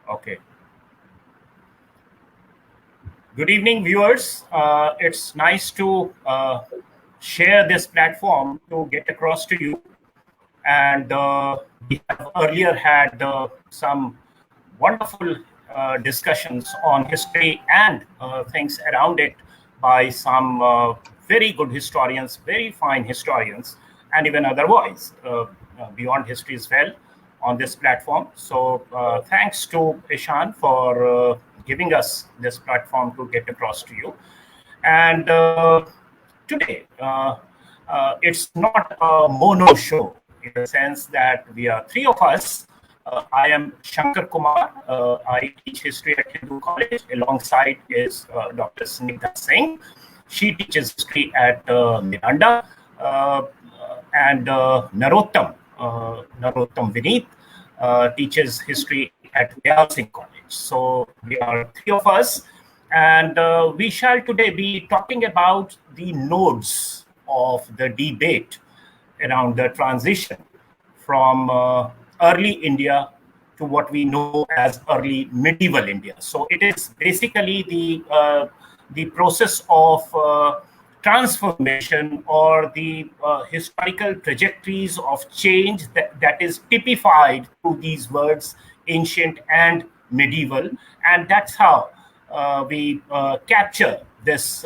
Okay. Good evening, viewers. It's nice to share this platform to get across to you. And we have earlier had some wonderful discussions on history and things around it by some very good historians, very fine historians, and even otherwise beyond history as well on this platform. So thanks to Ishan for giving us this platform to get across to you. And today, it's not a mono show in the sense that we are three of us. I am Shankar Kumar. I teach history at Hindu College. Alongside is Dr. Snigdha Singh. She teaches history at Miranda. And Narottam Vineet teaches history at Dayal Singh College. So we are three of us. And we shall today be talking about the nodes of the debate around the transition from early India to what we know as early medieval India. So it is basically the process of transformation or the historical trajectories of change that is typified through these words, ancient and medieval. And that's how we capture this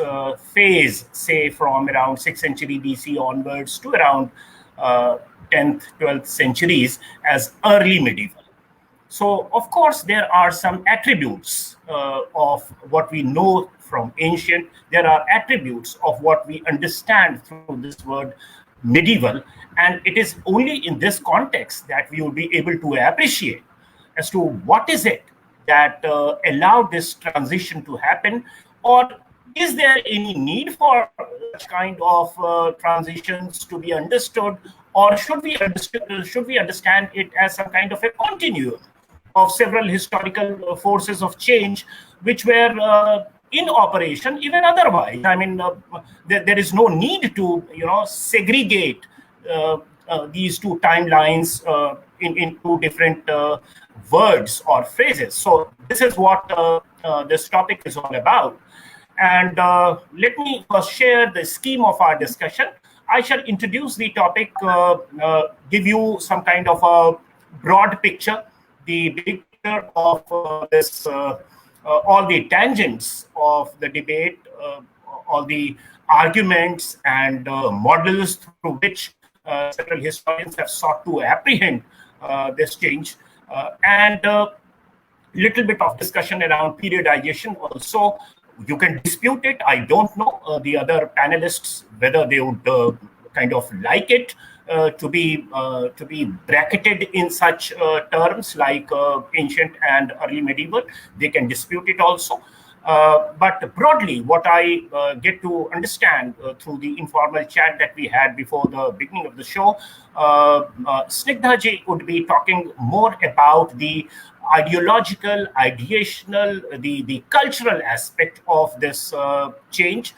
phase, say from around 6th century BC onwards to around 10th, 12th centuries as early medieval. So, of course, there are some attributes of what we know from ancient. There are attributes of what we understand through this word medieval. And it is only in this context that we will be able to appreciate as to what is it that allowed this transition to happen, or is there any need for such kind of transitions to be understood, or should we understand it as some kind of a continuum of several historical forces of change which were in operation even otherwise? I mean, there is no need to segregate these two timelines in two different words or phrases. So this is what this topic is all about. And let me first share the scheme of our discussion. I shall introduce the topic, give you some kind of a broad picture, the big picture of this, all the tangents of the debate, all the arguments and models through which several historians have sought to apprehend this change, and little bit of discussion around periodization also. You can dispute it. I don't know the other panelists whether they would kind of like it to be bracketed in such terms like ancient and early medieval. They can dispute it also. But broadly, what I get to understand through the informal chat that we had before the beginning of the show, Snigdha ji would be talking more about the ideological, ideational, the cultural aspect of this change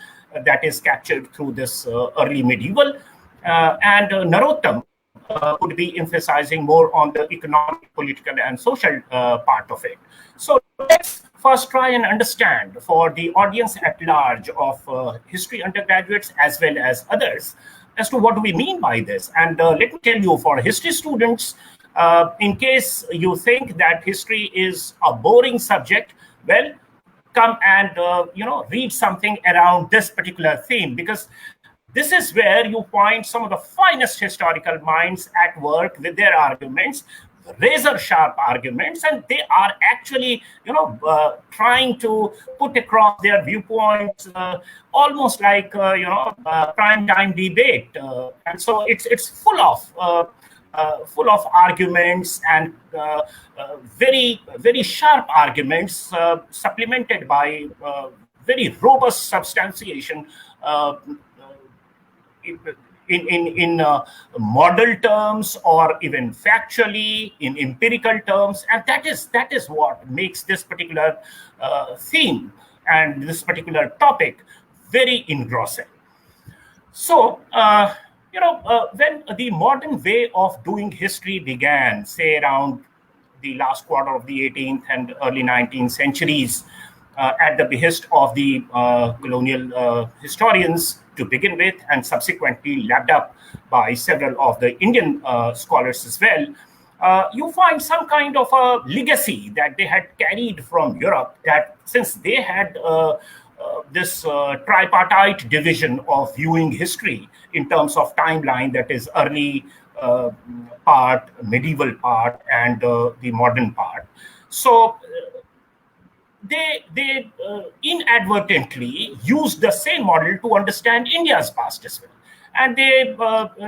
that is captured through this early medieval. And Narottam would be emphasizing more on the economic, political, and social part of it. So let's first try and understand for the audience at large of history undergraduates as well as others as to what do we mean by this. And let me tell you, for history students, in case you think that history is a boring subject, well, come and read something around this particular theme, because this is where you find some of the finest historical minds at work with their arguments, razor sharp arguments, and they are actually trying to put across their viewpoints almost like prime time debate, and so it's full of arguments and very very sharp arguments supplemented by very robust substantiation in model terms or even factually in empirical terms, and that is what makes this particular theme and this particular topic very engrossing. So when the modern way of doing history began, say around the last quarter of the 18th and early 19th centuries at the behest of the colonial historians to begin with, and subsequently lapped up by several of the Indian scholars as well. You find some kind of a legacy that they had carried from Europe, that since they had this tripartite division of viewing history in terms of timeline, that is early part, medieval part, and the modern part. So they inadvertently used the same model to understand India's past as well. And they,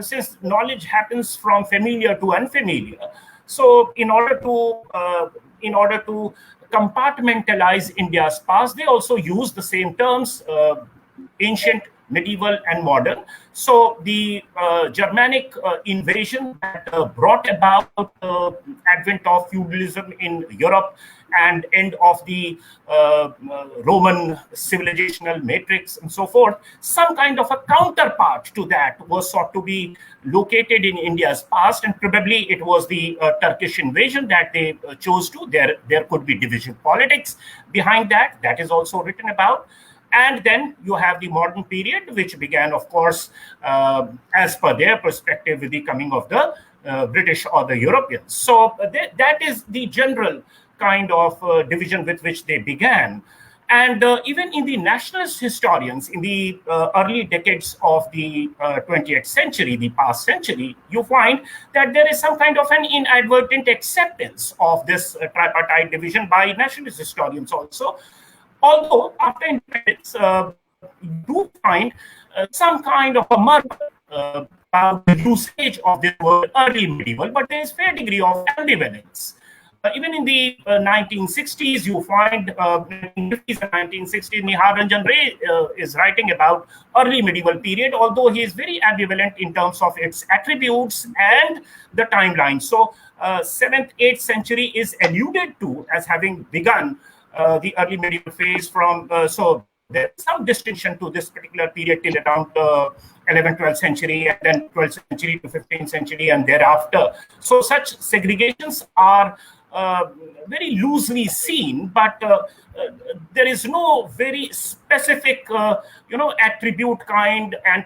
since knowledge happens from familiar to unfamiliar, so in order to compartmentalize India's past, they also use the same terms, ancient, medieval, and modern. So the Germanic invasion that brought about advent of feudalism in Europe and end of the Roman civilizational matrix and so forth, some kind of a counterpart to that was sought to be located in India's past, and probably it was the Turkish invasion that they chose to. There could be division politics behind that. That is also written about. And then you have the modern period, which began, of course, as per their perspective, with the coming of the British or the Europeans. So that is the general kind of division with which they began. And even in the nationalist historians, in the early decades of the 20th century, the past century, you find that there is some kind of an inadvertent acceptance of this tripartite division by nationalist historians also. Although after independence, you do find some kind of a murmur about the usage of this word early medieval, but there is fair degree of ambivalence. Even in the 1960s, you find 1950s and 1960s, Nihar Ranjan Ray is writing about early medieval period, although he is very ambivalent in terms of its attributes and the timeline. So 7th, 8th century is alluded to as having begun the early medieval phase from, so there's some distinction to this particular period till around 11th, 12th century, and then 12th century to 15th century and thereafter. So such segregations are very loosely seen, but there is no very specific, attribute kind and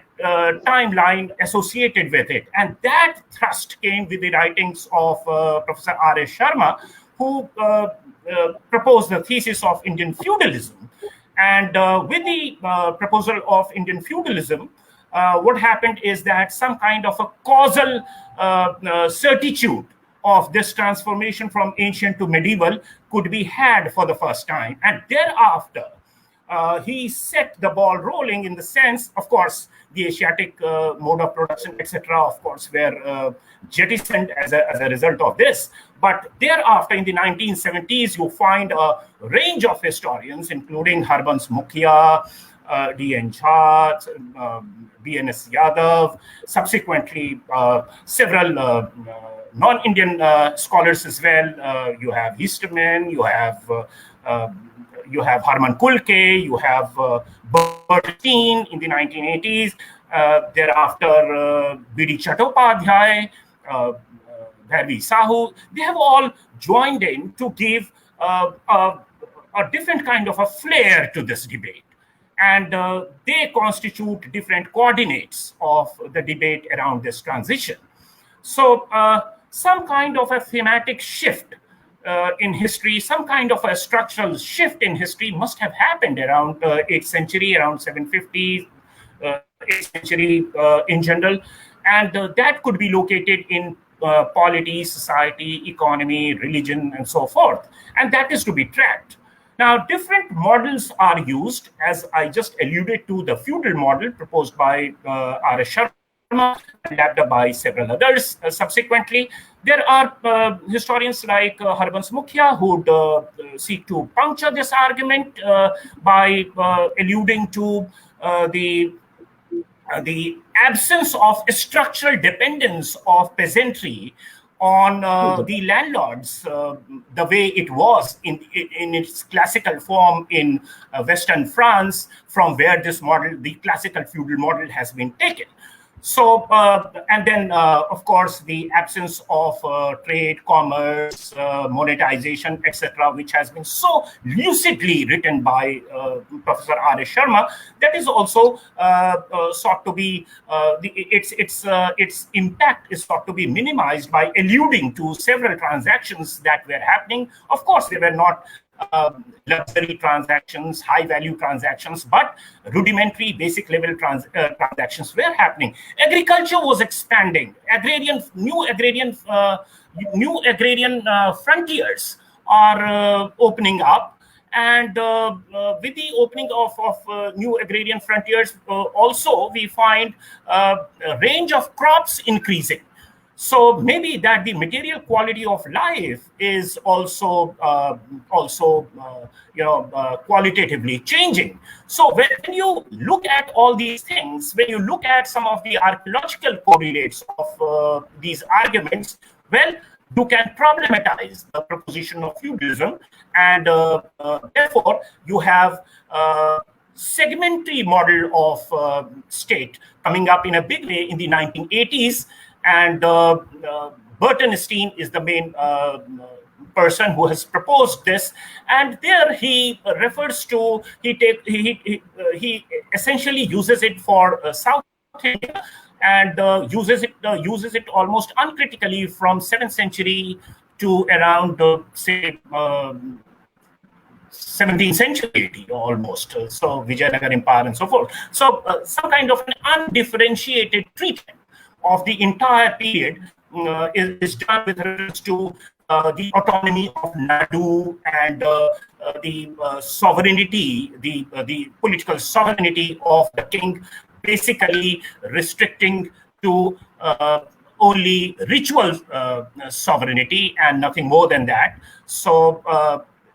timeline associated with it. And that thrust came with the writings of Professor R.S. Sharma, who proposed the thesis of Indian feudalism. And with the proposal of Indian feudalism, what happened is that some kind of a causal certitude of this transformation from ancient to medieval could be had for the first time. And thereafter, he set the ball rolling in the sense, of course, the Asiatic mode of production, etc., of course, were jettisoned as a result of this. But thereafter, in the 1970s, you find a range of historians, including Harbans Mukhia, D.N. Jha, B.N.S. Yadav, subsequently several non-Indian scholars as well. You have Easterman, you have Harman Kulke, you have Bernstein in the 1980s. Thereafter, B.D. Chattopadhyay, Bharvi Sahu, they have all joined in to give a different kind of a flair to this debate. And they constitute different coordinates of the debate around this transition. So some kind of a thematic shift in history, some kind of a structural shift in history must have happened around 8th century, around 750, 8th century in general. And that could be located in polity, society, economy, religion, and so forth. And that is to be tracked. Now, different models are used, as I just alluded to, the feudal model proposed by R.S. Sharma and lapped up by several others subsequently. There are historians like Harbans Mukhia who would seek to puncture this argument by alluding to the absence of structural dependence of peasantry on the landlords, the way it was in its classical form in Western France, from where this model, the classical feudal model, has been taken. So, and then, of course, the absence of trade, commerce, monetization, etc., which has been so lucidly written by Professor R.S. Sharma, that is also sought to be, its impact is sought to be minimized by alluding to several transactions that were happening. Of course, they were not luxury transactions, high value transactions, but rudimentary basic level transactions were happening. Agriculture was expanding. New agrarian frontiers are opening up. And with the opening of new agrarian frontiers, also we find a range of crops increasing. So maybe that the material quality of life is also qualitatively changing. So when you look at all these things, when you look at some of the archaeological correlates of these arguments, well, you can problematize the proposition of feudalism, and therefore you have segmentary model of state coming up in a big way in the 1980s. And Burton Steen is the main person who has proposed this, and there he refers to he essentially uses it for South India, and uses it almost uncritically from 7th century to around say 17th century almost. So Vijayanagar Empire and so forth. So some kind of an undifferentiated treatment of the entire period is done with reference to the autonomy of Nadu and the sovereignty, the political sovereignty of the king, basically restricting to only ritual sovereignty and nothing more than that. So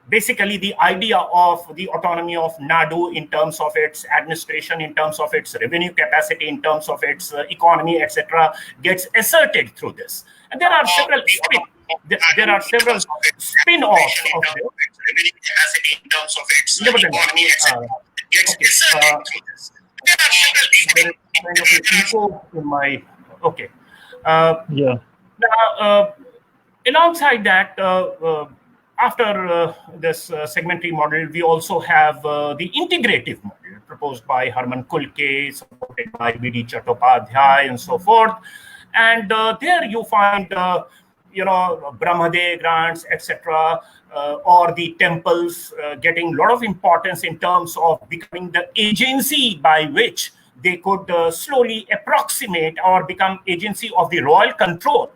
basically the idea of the autonomy of Nadu in terms of its administration, in terms of its revenue capacity, in terms of its economy, etc., gets asserted through this. And there are several spin-offs of this. In terms of its economy, etc., gets asserted through this. There are several kind of an echo in my okay. Yeah. Now, alongside that. After this segmentary model, we also have the integrative model proposed by Harman Kulke, supported by V.D. Chattopadhyay, and so forth. And there you find, Brahmadev grants, etc., or the temples getting a lot of importance in terms of becoming the agency by which they could slowly approximate or become agency of the royal control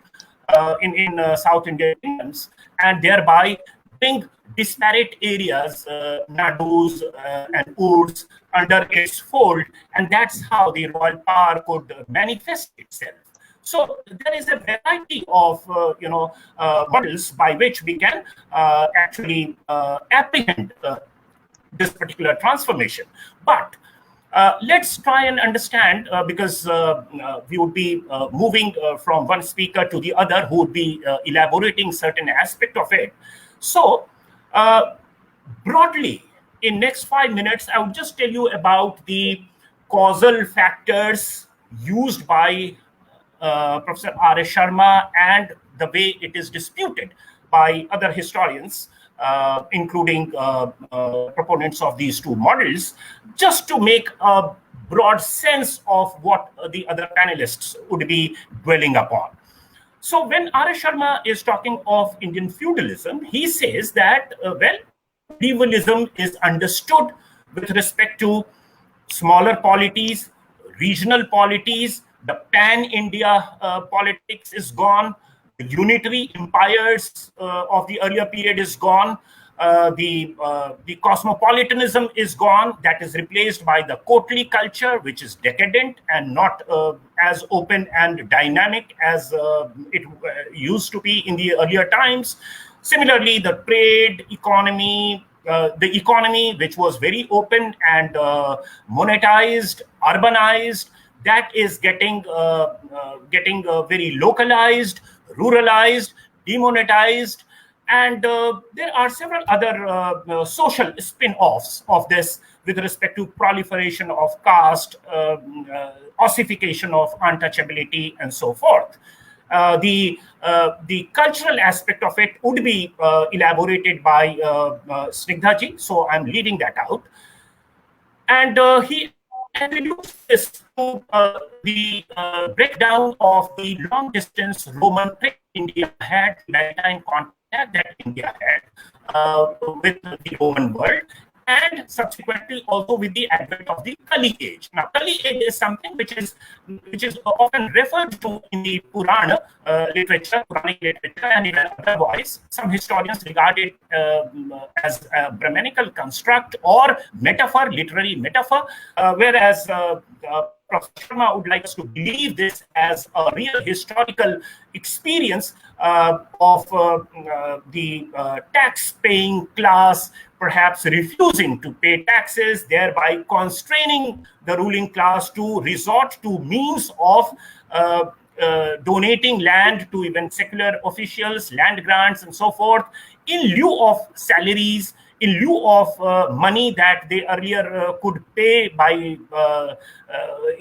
in South Indian kingdoms, and thereby bring disparate areas, Nadus and Urds, under its fold, and that's how the royal power could manifest itself. So there is a variety of models by which we can actually apprehend this particular transformation. But let's try and understand, because we would be moving from one speaker to the other who would be elaborating certain aspect of it. So broadly, in next 5 minutes, I would just tell you about the causal factors used by Professor R.S. Sharma and the way it is disputed by other historians, including proponents of these two models, just to make a broad sense of what the other panelists would be dwelling upon. So when R.S. Sharma is talking of Indian feudalism, he says that, medievalism is understood with respect to smaller polities, regional polities, the pan-India politics is gone, the unitary empires of the earlier period is gone, the cosmopolitanism is gone, that is replaced by the courtly culture, which is decadent and not as open and dynamic as it used to be in the earlier times. Similarly, the trade economy, the economy, which was very open and monetized, urbanized, that is getting very localized, ruralized, demonetized. And there are several other social spin-offs of this, with respect to proliferation of caste, ossification of untouchability, and so forth. The cultural aspect of it would be elaborated by Snigdha ji, so I'm leaving that out. And he attributes this to the breakdown of the long-distance Roman trade India had, maritime contact that India had with the Roman world, and subsequently also with the advent of the Kali age. Now, Kali age is something which is often referred to in the Purana literature, Puranic literature, and even otherwise. Some historians regard it as a Brahmanical construct or metaphor, literary metaphor, whereas Professor Sharma would like us to believe this as a real historical experience of the tax-paying class perhaps refusing to pay taxes, thereby constraining the ruling class to resort to means of donating land to even secular officials, land grants, and so forth, in lieu of salaries, in lieu of money that they earlier could pay by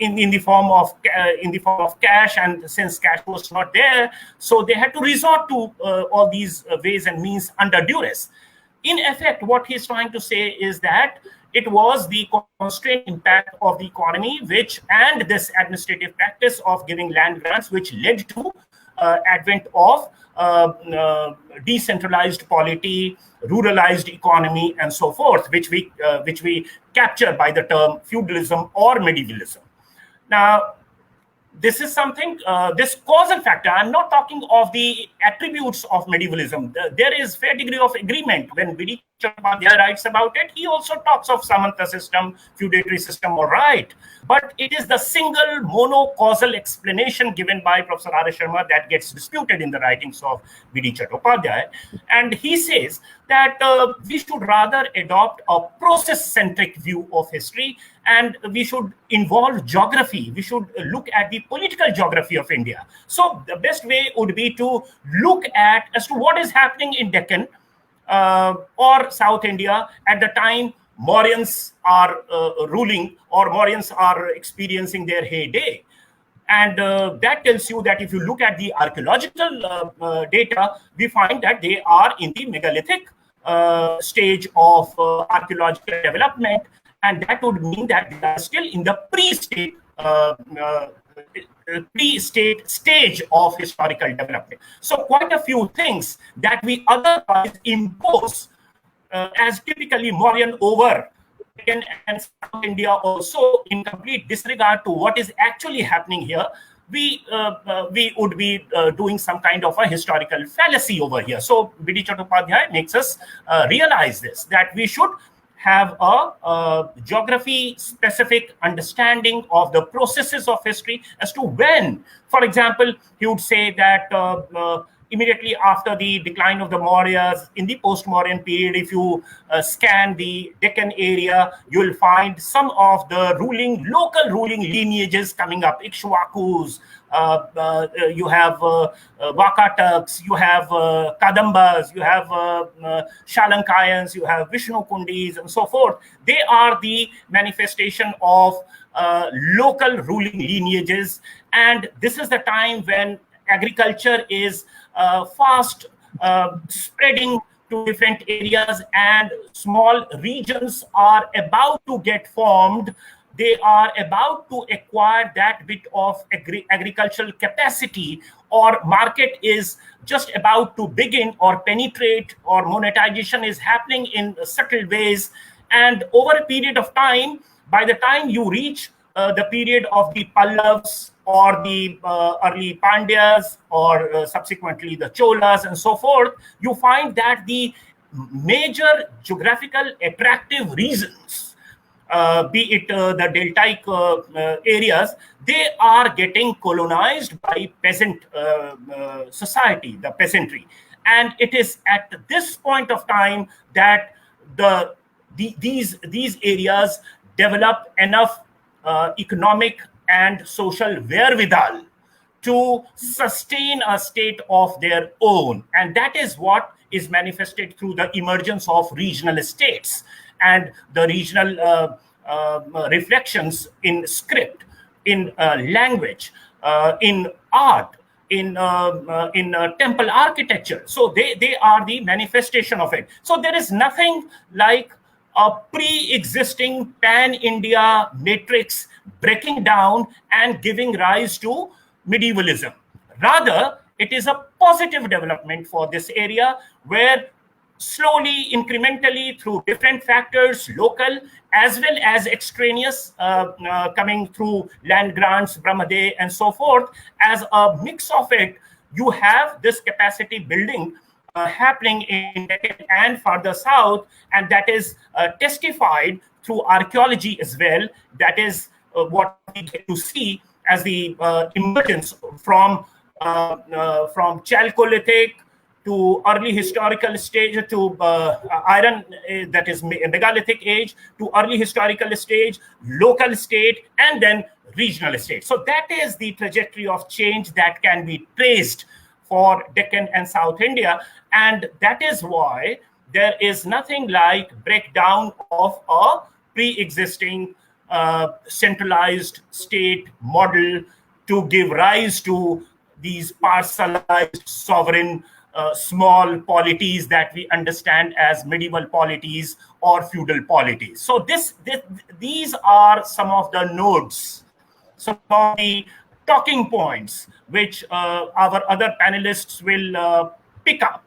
in the form of cash, and since cash was not there, so they had to resort to all these ways and means under duress. In effect, what he's trying to say is that it was the constraint impact of the economy, and this administrative practice of giving land grants, which led to advent of decentralized polity, ruralized economy, and so forth, which we capture by the term feudalism or medievalism. Now, this is something, this causal factor, I'm not talking of the attributes of medievalism. There is fair degree of agreement when V.D. Chattopadhyay writes about it. He also talks of Samanta system, feudatory system, all right. But it is the single mono-causal explanation given by Professor R. S. Sharma that gets disputed in the writings of V.D. Chattopadhyay. And he says that we should rather adopt a process-centric view of history, and we should involve geography. We should look at the political geography of India. So the best way would be to look at as to what is happening in Deccan or South India at the time Mauryans are ruling, or Mauryans are experiencing their heyday. And that tells you that if you look at the archaeological data, we find that they are in the megalithic stage of archaeological development, and that would mean that they are still in the pre-state stage of historical development. So quite a few things that we otherwise impose as typically Mauryan over and South India also, in complete disregard to what is actually happening here, we would be doing some kind of a historical fallacy over here. So V.D. Chattopadhyay makes us realize this, that we should have a geography-specific understanding of the processes of history as to when. For example, he would say that immediately after the decline of the Mauryas, in the post-Mauryan period, if you scan the Deccan area, you will find some of the local ruling lineages coming up. Ikshwakus, you have Vakataks, you have Kadambas, you have Shalankayans, you have Vishnukundis, and so forth. They are the manifestation of local ruling lineages, and this is the time when agriculture is fast spreading to different areas, and small regions are about to get formed. They are about to acquire that bit of agricultural capacity, or market is just about to begin or penetrate, or monetization is happening in subtle ways. And over a period of time, by the time you reach the period of the Pallavs or the early Pandyas, or subsequently the Cholas and so forth, you find that the major geographical attractive reasons, be it the deltaic areas, they are getting colonized by peasant society, the peasantry. And it is at this point of time that these areas develop enough economic and social wherewithal to sustain a state of their own. And that is what is manifested through the emergence of regional states. and the regional reflections in script, in language, in art, in temple architecture. So they are the manifestation of it. So there is nothing like a pre-existing pan-India matrix breaking down and giving rise to medievalism. Rather, it is a positive development for this area where slowly, incrementally, through different factors, local as well as extraneous, coming through land grants, Brahmaday, and so forth, as a mix of it, you have this capacity building happening in Deccan and farther south, and that is testified through archaeology as well. That is what we get to see as the emergence from Chalcolithic to early historical stage, to iron, that is megalithic age, to early historical stage, local state, and then regional state. So that is the trajectory of change that can be traced for Deccan and South India. And that is why there is nothing like breakdown of a pre-existing centralized state model to give rise to these parcelized sovereign small polities that we understand as medieval polities or feudal polities. So these are some of the nodes, some of the talking points which our other panelists will pick up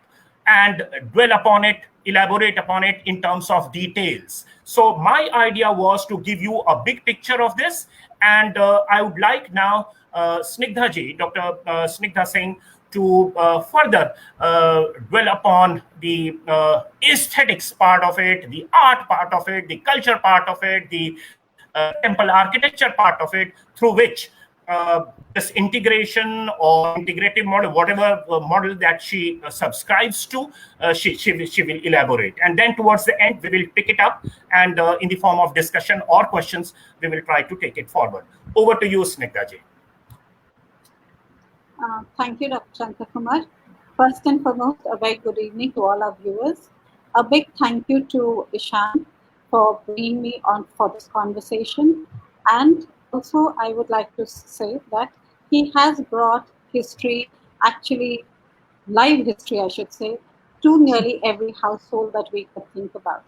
and dwell upon it, elaborate upon it in terms of details. So my idea was to give you a big picture of this, and I would like now Snigdha ji, Dr. Snigdha Singh, to further dwell upon the aesthetics part of it, the art part of it, the culture part of it, the temple architecture part of it, through which this integration or integrative model, whatever model that she subscribes to, she will elaborate. And then towards the end, we will pick it up, and in the form of discussion or questions, we will try to take it forward. Over to you, Snigdha ji. Thank you, Dr. Shankar Kumar. First and foremost, a very good evening to all our viewers. A big thank you to Ishan for bringing me on for this conversation. And also, I would like to say that he has brought history, actually live history, I should say, to nearly every household that we could think about.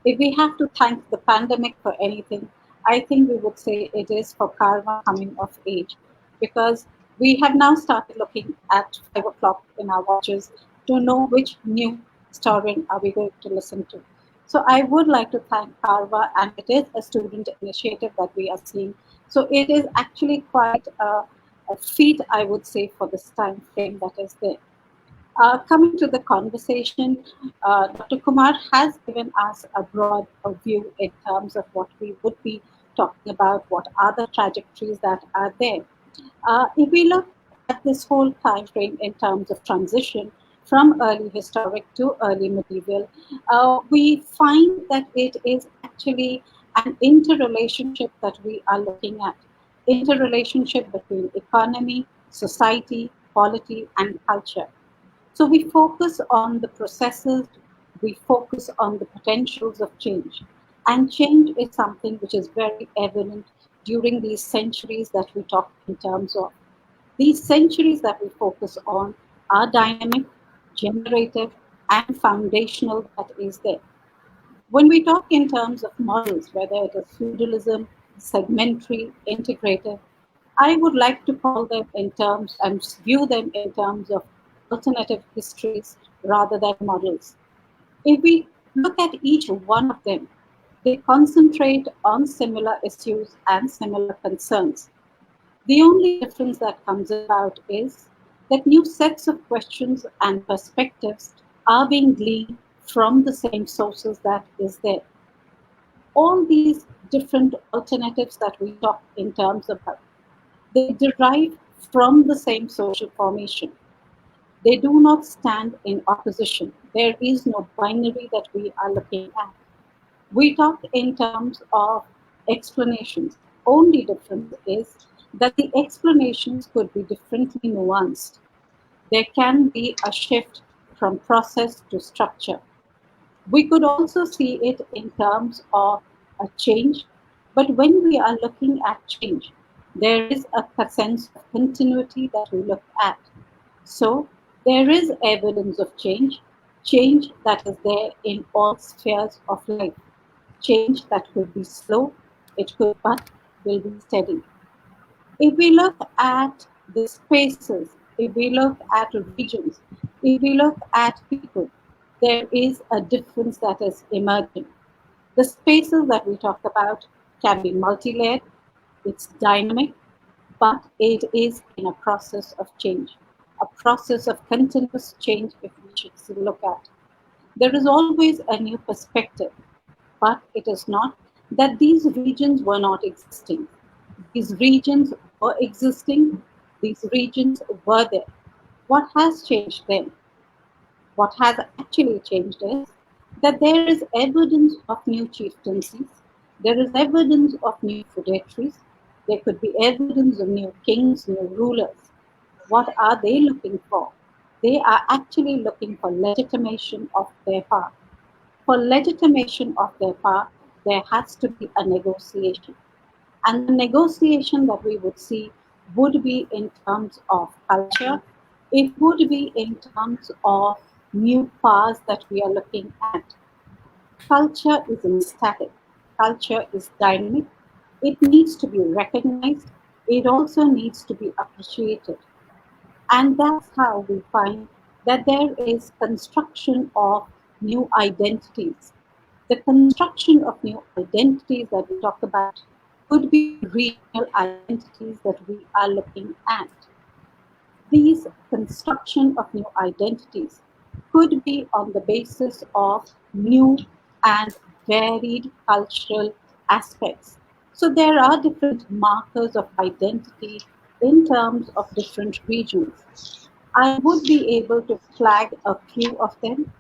If we have to thank the pandemic for anything, I think we would say it is for Karwaan coming of age, because we have now started looking at 5 o'clock in our watches to know which new historian are we going to listen to. So I would like to thank Karwaan, and it is a student initiative that we are seeing. So it is actually quite a feat, I would say, for this time frame that is there. Coming to the conversation, Dr. Kumar has given us a broad view in terms of what we would be talking about, what are the trajectories that are there. If we look at this whole time frame in terms of transition from early historic to early medieval, we find that it is actually an interrelationship that we are looking at. Interrelationship between economy, society, polity, and culture. So we focus on the processes, we focus on the potentials of change. And change is something which is very evident during these centuries that we talk in terms of. These centuries that we focus on are dynamic, generative, and foundational that is there. When we talk in terms of models, whether it is feudalism, segmentary, integrative, I would like to call them in terms and view them in terms of alternative histories rather than models. If we look at each one of them, they concentrate on similar issues and similar concerns. The only difference that comes about is that new sets of questions and perspectives are being gleaned from the same sources that is there. All these different alternatives that we talk in terms about, they derive from the same social formation. They do not stand in opposition. There is no binary that we are looking at. We talk in terms of explanations. Only difference is that the explanations could be differently nuanced. There can be a shift from process to structure. We could also see it in terms of a change, but when we are looking at change, there is a sense of continuity that we look at. So there is evidence of change, change that is there in all spheres of life, change that could be slow, it could but will be steady. If we look at the spaces, if we look at regions, if we look at people, there is a difference that is emerging. The spaces that we talk about can be multi layered, it's dynamic, but it is in a process of change, a process of continuous change, if we should look at. There is always a new perspective, but it is not that these regions were not existing. These regions were existing, these regions were there. What has changed then? What has actually changed is that there is evidence of new chieftaincies, there is evidence of new feudatories, there could be evidence of new kings, new rulers. What are they looking for? They are actually looking for legitimation of their power. For legitimation of their power, there has to be a negotiation. And the negotiation that we would see would be in terms of culture, it would be in terms of new powers that we are looking at. Culture isn't static, culture is dynamic. It needs to be recognized, it also needs to be appreciated. And that's how we find that there is construction of new identities. The construction of new identities that we talk about could be regional identities that we are looking at. These construction of new identities could be on the basis of new and varied cultural aspects. So there are different markers of identity in terms of different regions. I would be able to flag a few of them.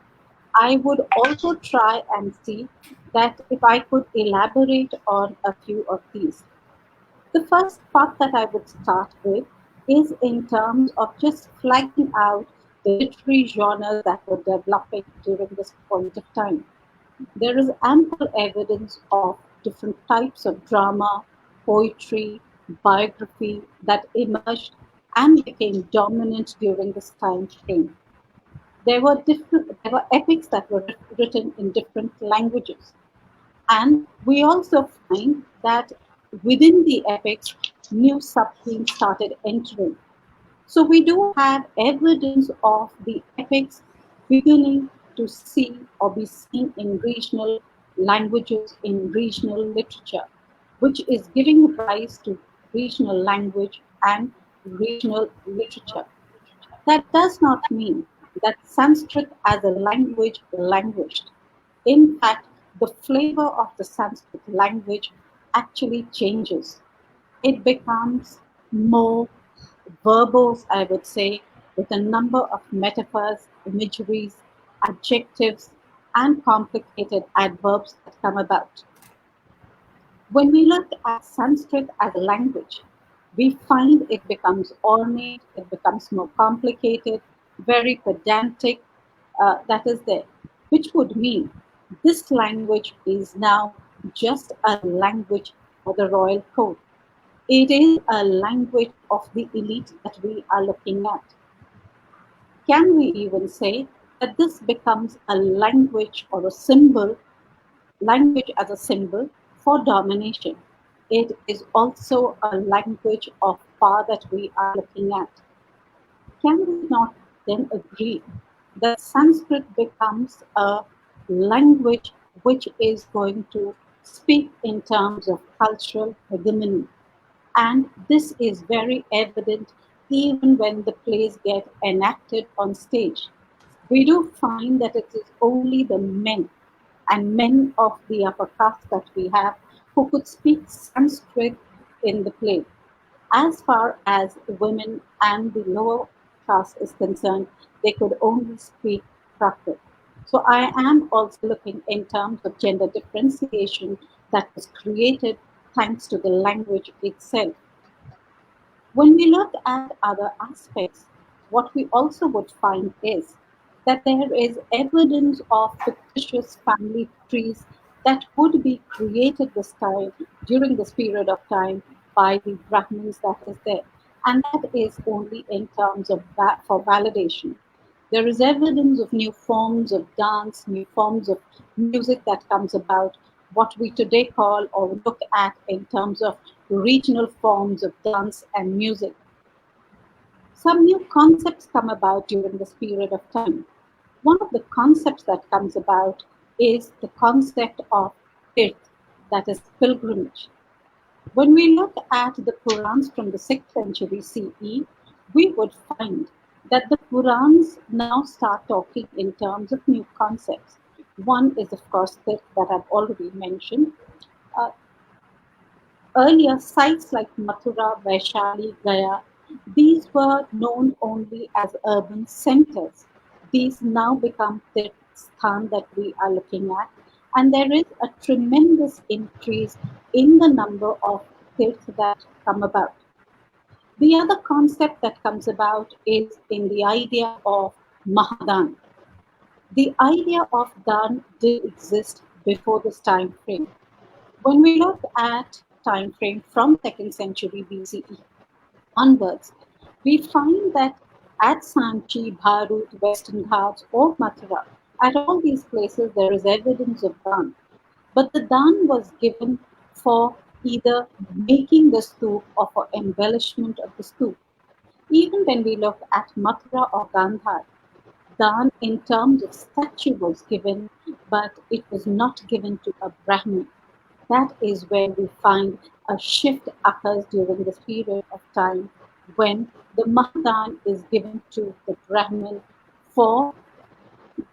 I would also try and see that if I could elaborate on a few of these. The first part that I would start with is in terms of just flagging out the literary genres that were developing during this point of time. There is ample evidence of different types of drama, poetry, biography that emerged and became dominant during this time frame. There were epics that were written in different languages. And we also find that within the epics, new sub-themes started entering. So we do have evidence of the epics beginning to see or be seen in regional languages, in regional literature, which is giving rise to regional language and regional literature. That does not mean that Sanskrit as a language languished. In fact, the flavor of the Sanskrit language actually changes. It becomes more verbose, I would say, with a number of metaphors, imageries, adjectives, and complicated adverbs that come about. When we look at Sanskrit as a language, we find it becomes ornate, it becomes more complicated, very pedantic, that is there, which would mean this language is now just a language for the royal court. It is a language of the elite that we are looking at. Can we even say that this becomes a language or a symbol, language as a symbol for domination? It is also a language of power that we are looking at. Can we not then agree that Sanskrit becomes a language which is going to speak in terms of cultural hegemony? And this is very evident even when the plays get enacted on stage. We do find that it is only the men and men of the upper caste that we have who could speak Sanskrit in the play. As far as women and the lower caste is concerned, they could only speak Prakrit. So I am also looking in terms of gender differentiation that was created thanks to the language itself. When we look at other aspects, what we also would find is that there is evidence of fictitious family trees that would be created this time during this period of time by the Brahmins that is there. And that is only in terms of for validation. There is evidence of new forms of dance, new forms of music that comes about, what we today call or look at in terms of regional forms of dance and music. Some new concepts come about during this period of time. One of the concepts that comes about is the concept of tirth, that is pilgrimage. When we look at the Purans from the 6th century CE, we would find that the Purans now start talking in terms of new concepts. One is, of course, tirth that I've already mentioned. Uh, Earlier, sites like Mathura, Vaishali, Gaya, these were known only as urban centers. These now become the sthan that we are looking at, and there is a tremendous increase in the number of tirths that come about. The other concept that comes about is in the idea of Mahadan. The idea of Dan did exist before this time frame. When we look at time frame from 2nd century BCE onwards, we find that at Sanchi, Bharut, Western Ghats, or Mathura, at all these places there is evidence of Dan. But the Dan was given for either making the stoop or for embellishment of the stoop. Even when we look at Mathura or Gandhar, Dan in terms of statue was given, but it was not given to a Brahmin. That is where we find a shift occurs during this period of time when the Mahadan is given to the Brahmin for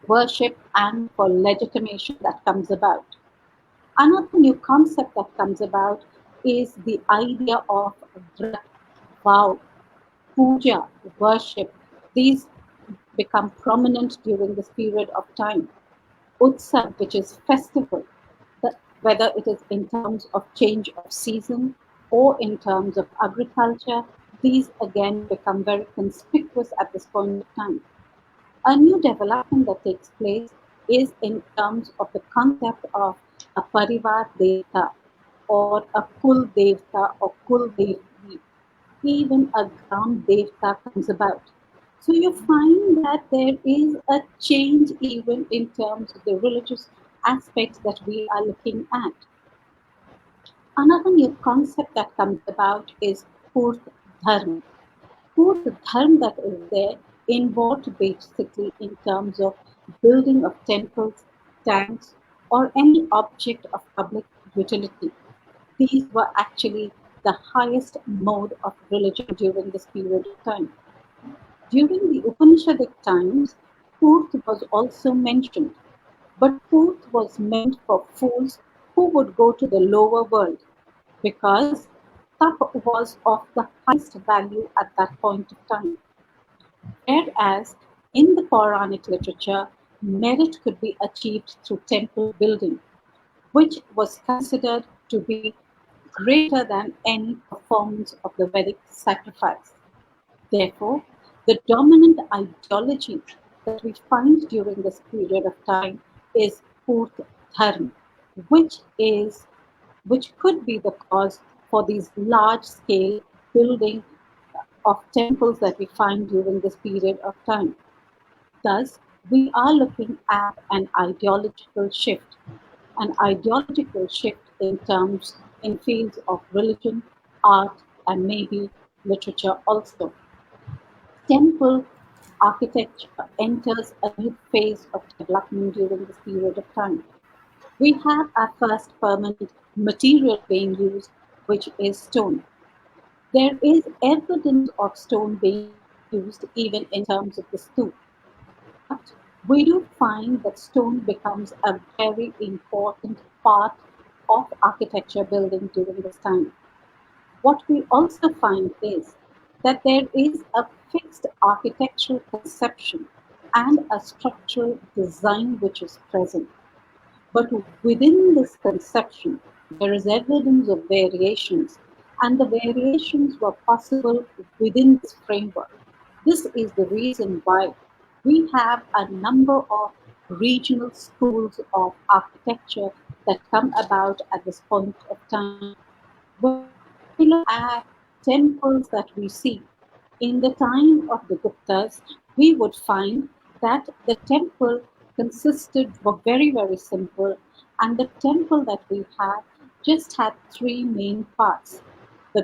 worship and for legitimation that comes about. Another new concept that comes about is the idea of vrat, vow, puja, worship. These become prominent during this period of time. Utsav, which is festival, whether it is in terms of change of season or in terms of agriculture, these again become very conspicuous at this point of time. A new development that takes place is in terms of the concept of a parivar devta or a kul devta or kul devi. Even a gram devta comes about. So you find that there is a change even in terms of the religious aspects that we are looking at. Another new concept that comes about is Purth Dharma. Purth Dharma that is there involved basically in terms of building of temples, tanks, or any object of public utility. These were actually the highest mode of religion during this period of time. During the Upanishadic times, Purth was also mentioned, but Purth was meant for fools who would go to the lower world because tap was of the highest value at that point of time. Whereas in the Puranic literature, merit could be achieved through temple building, which was considered to be greater than any performance of the Vedic sacrifice. Therefore, the dominant ideology that we find during this period of time is Purth Dharma, which is which could be the cause for these large scale building of temples that we find during this period of time. Thus, we are looking at an ideological shift in terms in fields of religion, art, and maybe literature also. Temple architecture enters a new phase of development during this period of time. We have our first permanent material being used, which is stone. There is evidence of stone being used even in terms of the stoop. But we do find that stone becomes a very important part of architecture building during this time. What we also find is that there is a fixed architectural conception and a structural design which is present. But within this conception, there is evidence of variations, and the variations were possible within this framework. This is the reason why. We have a number of regional schools of architecture that come about at this point of time. When we look at temples that we see in the time of the Guptas, we would find that the temple consisted were very, very simple, and the temple that we have just had three main parts: the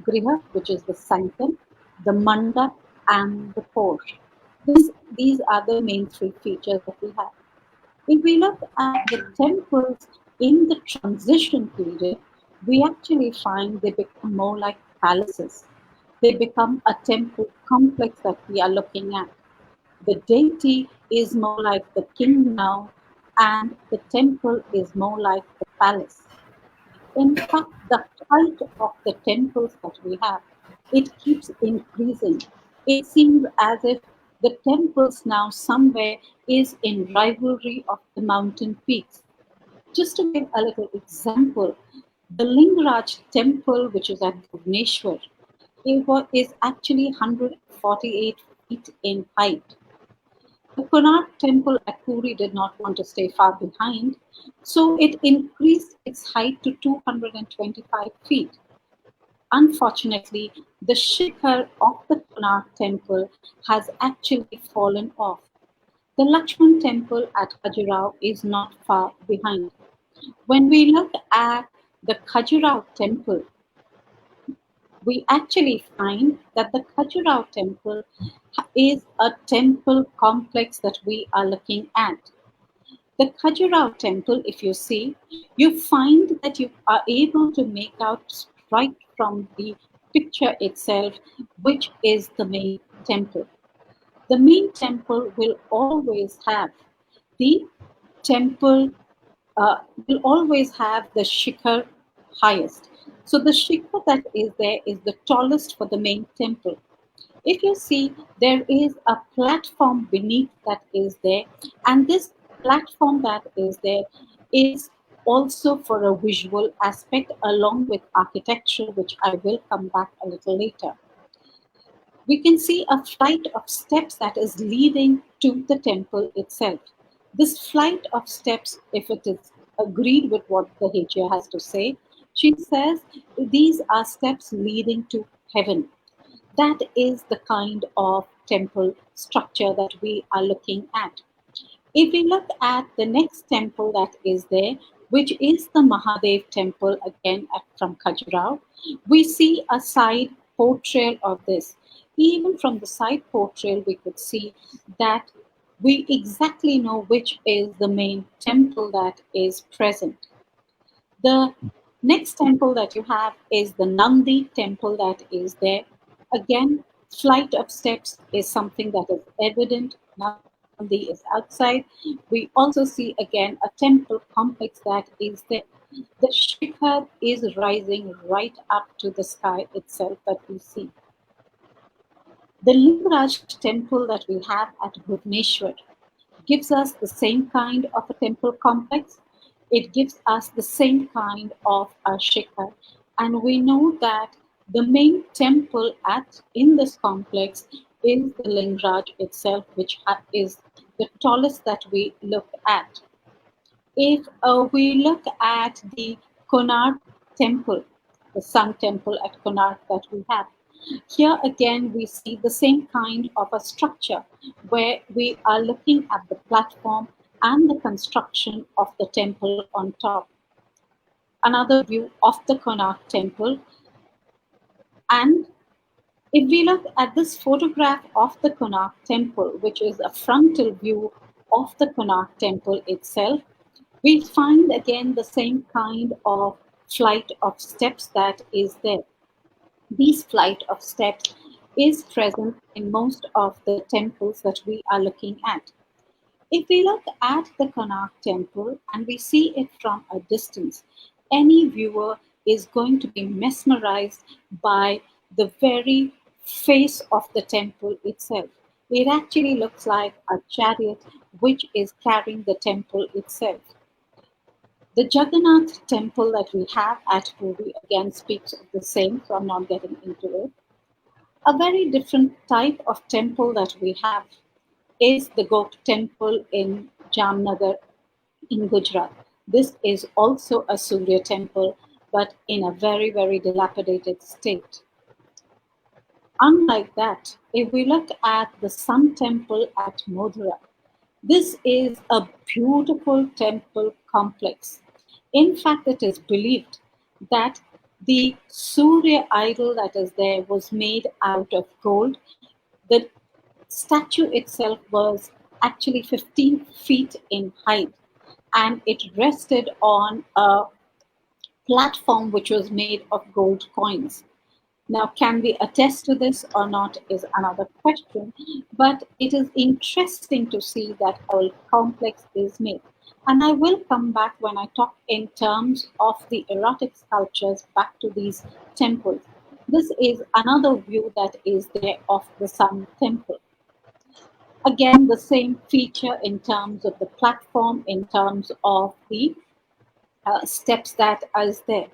Griha, which is the sanctum, the Mandap, and the porch. These are the main three features that we have. If we look at the temples in the transition period, we actually find they become more like palaces. They become a temple complex that we are looking at. The deity is more like the king now, and the temple is more like the palace. In fact, the height of the temples that we have, it keeps increasing. It seems as if the temples now somewhere is in rivalry of the mountain peaks. Just to give a little example, the Lingaraj temple, which is at Bhubaneswar, is actually 148 feet in height. The Kunar Temple at Puri did not want to stay far behind, so it increased its height to 225 feet. Unfortunately, the shikhar of the Kunar Temple has actually fallen off. The Lakshman Temple at Khajuraho is not far behind. When we look at the Khajuraho Temple, we actually find that the Khajuraho Temple is a temple complex that we are looking at. The Khajuraho temple, if you see, you find that you are able to make out right from the picture itself which is the main temple. The main temple will always have the temple, will always have the shikhar highest. So the shikhar that is there is the tallest for the main temple. If you see, there is a platform beneath that is there, and this platform that is there is also for a visual aspect along with architecture, which I will come back a little later. We can see a flight of steps that is leading to the temple itself. This flight of steps, if it is agreed with what the Hajia has to say, she says these are steps leading to heaven. That is the kind of temple structure that we are looking at. If we look at the next temple that is there, which is the Mahadev Temple again from Khajuraho, we see a side portrayal of this. Even from the side portrayal, we could see that we exactly know which is the main temple that is present. The next temple that you have is the Nandi Temple that is there. Again, flight of steps is something that is evident. Nandi is outside. We also see again a temple complex that is there. The shikhar is rising right up to the sky itself that we see. The Lingaraj temple that we have at Bhubaneswar gives us the same kind of a temple complex. It gives us the same kind of a shikhar. And we know that the main temple at in this complex is the Lingaraj itself, which is the tallest that we look at. If we look at the Kunar Temple, the Sun Temple at Kunar that we have, here again we see the same kind of a structure where we are looking at the platform and the construction of the temple on top. Another view of the Kunar Temple. And if we look at this photograph of the Kunar Temple, which is a frontal view of the Kunar Temple itself, we find again the same kind of flight of steps that is there. These flight of steps is present in most of the temples that we are looking at. If we look at the Konark temple and we see it from a distance, any viewer is going to be mesmerized by the very face of the temple itself. It actually looks like a chariot which is carrying the temple itself. The Jagannath temple that we have at Puri again speaks of the same, so I'm not getting into it. A very different type of temple that we have. is the Gok Temple in Jamnagar in Gujarat. This is also a Surya temple, but in a very, very dilapidated state. Unlike that, if we look at the Sun Temple at Modhera, this is a beautiful temple complex. In fact, it is believed that the Surya idol that is there was made out of gold. The statue itself was actually 15 feet in height, and it rested on a platform which was made of gold coins. Now, can we attest to this or not is another question, but it is interesting to see that our complex is made. And I will come back when I talk in terms of the erotic sculptures back to these temples. This is another view that is there of the Sun Temple. Again, the same feature in terms of the platform, in terms of the steps that is there.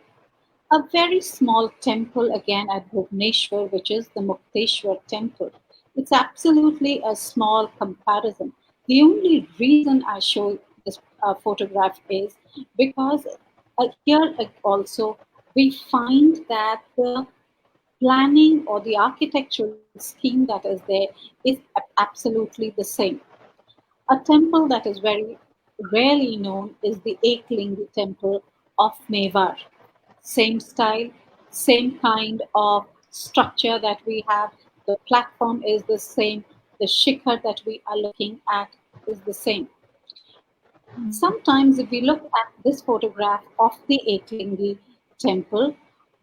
A very small temple again at Bhubaneswar, which is the Mukteshwar temple. It's absolutely a small comparison. The only reason I show this photograph is because here also we find that the planning or the architectural scheme that is there is absolutely the same. A temple that is very rarely known is the Eklingi temple of Mewar. Same style, same kind of structure that we have. The platform is the same. The shikhar that we are looking at is the same. Sometimes, if we look at this photograph of the Eklingi temple,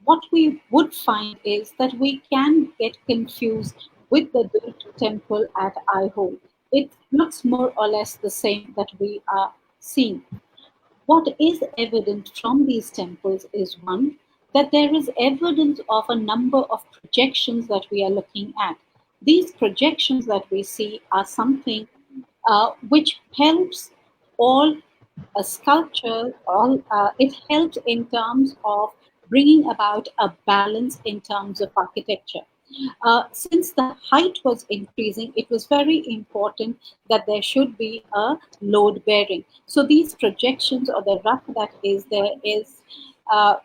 what we would find is that we can get confused with the Durga temple at Aihole. It looks more or less the same that we are seeing. What is evident from these temples is one, that there is evidence of a number of projections that we are looking at. These projections that we see are something which helps all a sculpture, it helps in terms of bringing about a balance in terms of architecture. Since the height was increasing, it was very important that there should be a load bearing. So these projections or the rath that is there is uh,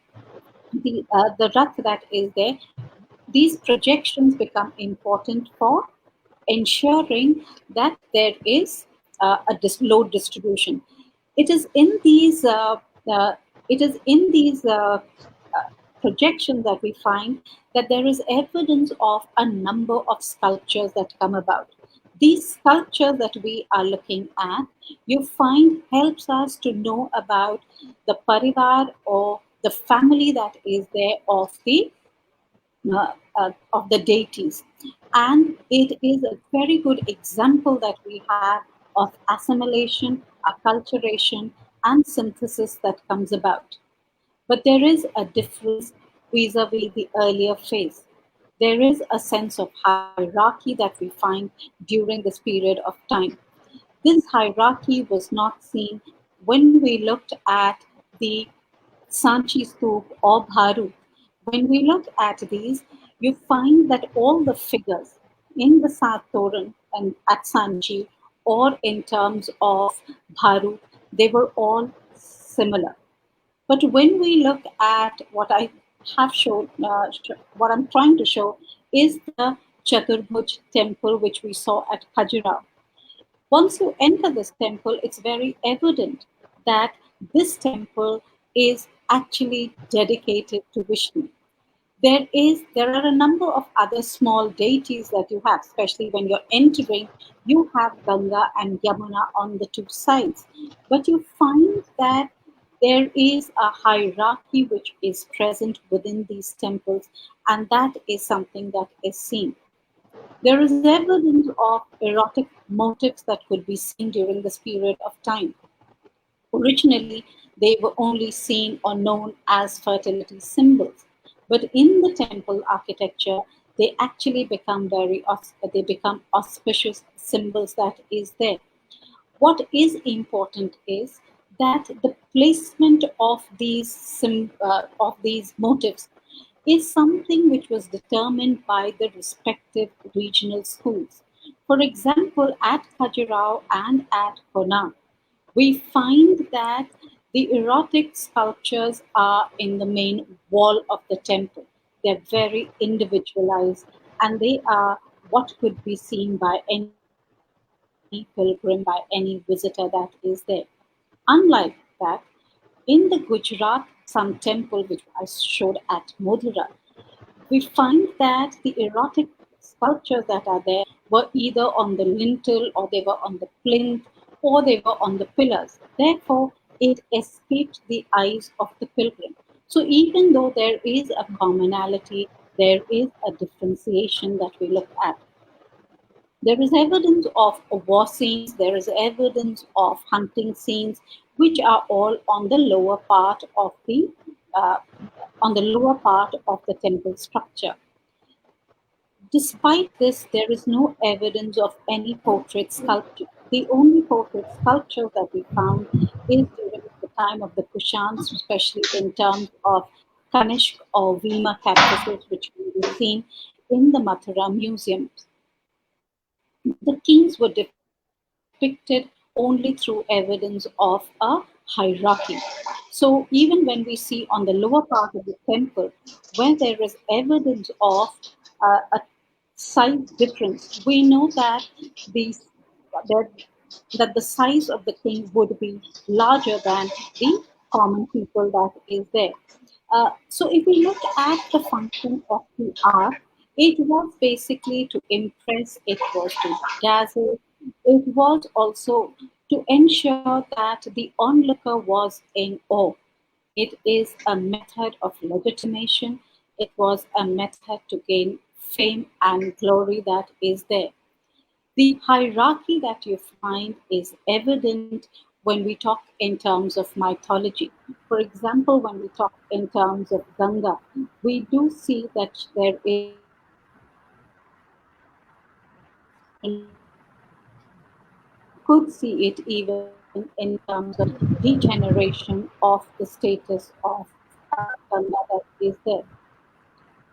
the rath that is there. These projections become important for ensuring that there is a load distribution. It is in these uh, it is in these projections that we find that there is evidence of a number of sculptures that come about. These sculptures that we are looking at, you find helps us to know about the parivar or the family that is there of the deities. And it is a very good example that we have of assimilation, acculturation, and synthesis that comes about. But there is a difference vis-a-vis the earlier phase. There is a sense of hierarchy that we find during this period of time. This hierarchy was not seen when we looked at the Sanchi Stoop or Bharu. When we look at these, you find that all the figures in the Satoran and at Sanchi or in terms of Bharu, they were all similar. But when we look at what I have shown, what I'm trying to show is the Chaturbhuj temple which we saw at Khajuraho. Once you enter this temple, it's very evident that this temple is actually dedicated to Vishnu. There are a number of other small deities that you have, especially when you're entering. You have Ganga and Yamuna on the two sides, but you find that there is a hierarchy which is present within these temples, and that is something that is seen. There is evidence of erotic motifs that could be seen during this period of time. Originally, they were only seen or known as fertility symbols, but in the temple architecture, they actually become they become auspicious symbols that is there. What is important is that the placement of of these motifs is something which was determined by the respective regional schools. For example, at Khajuraho and at Kunar, we find that the erotic sculptures are in the main wall of the temple. They're very individualized and they are what could be seen by any pilgrim, by any visitor that is there. Unlike that, in the Gujarat, some temple which I showed at Modhera, we find that the erotic sculptures that are there were either on the lintel or they were on the plinth or they were on the pillars. Therefore, it escaped the eyes of the pilgrim. So, even though there is a commonality, there is a differentiation that we look at. There is evidence of war scenes, there is evidence of hunting scenes, which are all uh, on the lower part of the temple structure. Despite this, there is no evidence of any portrait sculpture. The only portrait sculpture that we found is during the time of the Kushans, especially in terms of Kanishk or Vima cactuses, which can be seen in the Mathura museums. The kings were depicted only through evidence of a hierarchy. So even when we see on the lower part of the temple, where there is evidence of a size difference, we know that these that, that the size of the king would be larger than the common people that is there. So if we look at the function of the art, it was basically to impress, it was to dazzle, it was also to ensure that the onlooker was in awe. It is a method of legitimation. It was a method to gain fame and glory that is there. The hierarchy that you find is evident when we talk in terms of mythology. For example, when we talk in terms of Ganga, we do see that there is a hierarchy that is there. We could see it even in terms of degeneration of the status of Ganga that is there.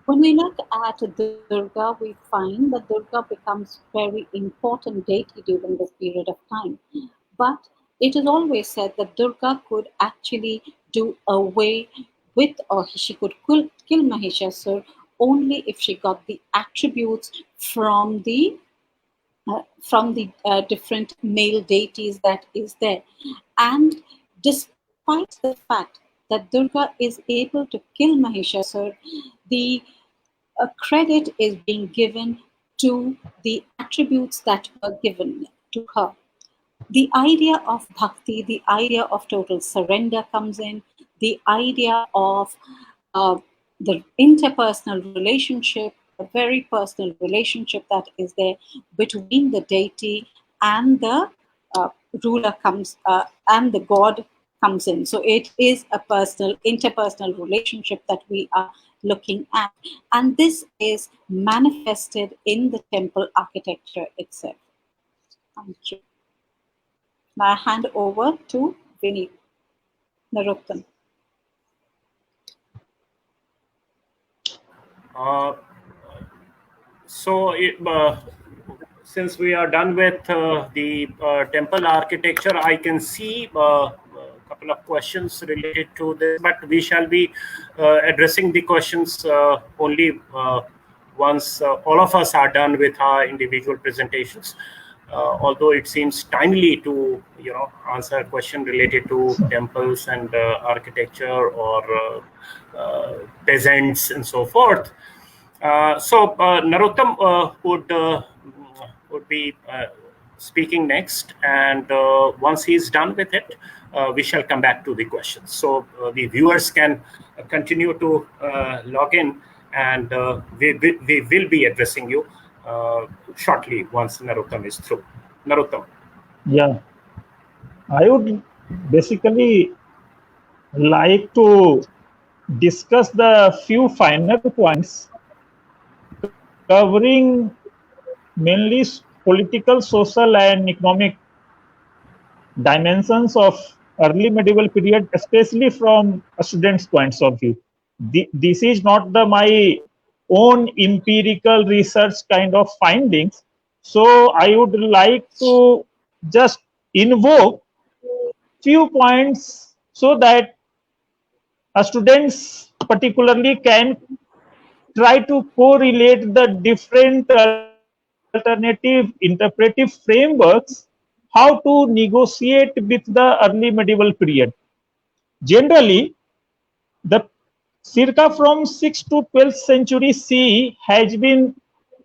When we look at Durga, we find that Durga becomes very important deity during this period of time. But it is always said that Durga could actually do away with, or she could kill Mahishasur only if she got the attributes from the different male deities that is there. And despite the fact that Durga is able to kill Mahishasur, the credit is being given to the attributes that were given to her. The idea of bhakti, the idea of total surrender comes in, the idea of uh, the interpersonal relationship, a very personal relationship that is there between the deity and the uh, ruler comes, and the god comes in. So it is a personal, interpersonal relationship that we are looking at. And this is manifested in the temple architecture itself. Thank you. Now I hand over to Vineet Narottam. Uh, since we are done with the temple architecture, I can see a couple of questions related to this, but we shall be addressing the questions only once all of us are done with our individual presentations. Although it seems timely to answer a question related to temples and architecture or peasants and so forth. Narottam would be speaking next, and once he's done with it, we shall come back to the questions. So the viewers can continue to log in, and we will be addressing you shortly once Narottam is through. Narottam. Yeah, I would basically like to discuss the few final points covering mainly political, social, and economic dimensions of early medieval period, especially from a student's points of view. This is not my own empirical research kind of findings, So I would like to just invoke few points so that students particularly can try to correlate the different alternative interpretive frameworks, how to negotiate with the early medieval period. Generally, the circa from 6th to 12th century CE has been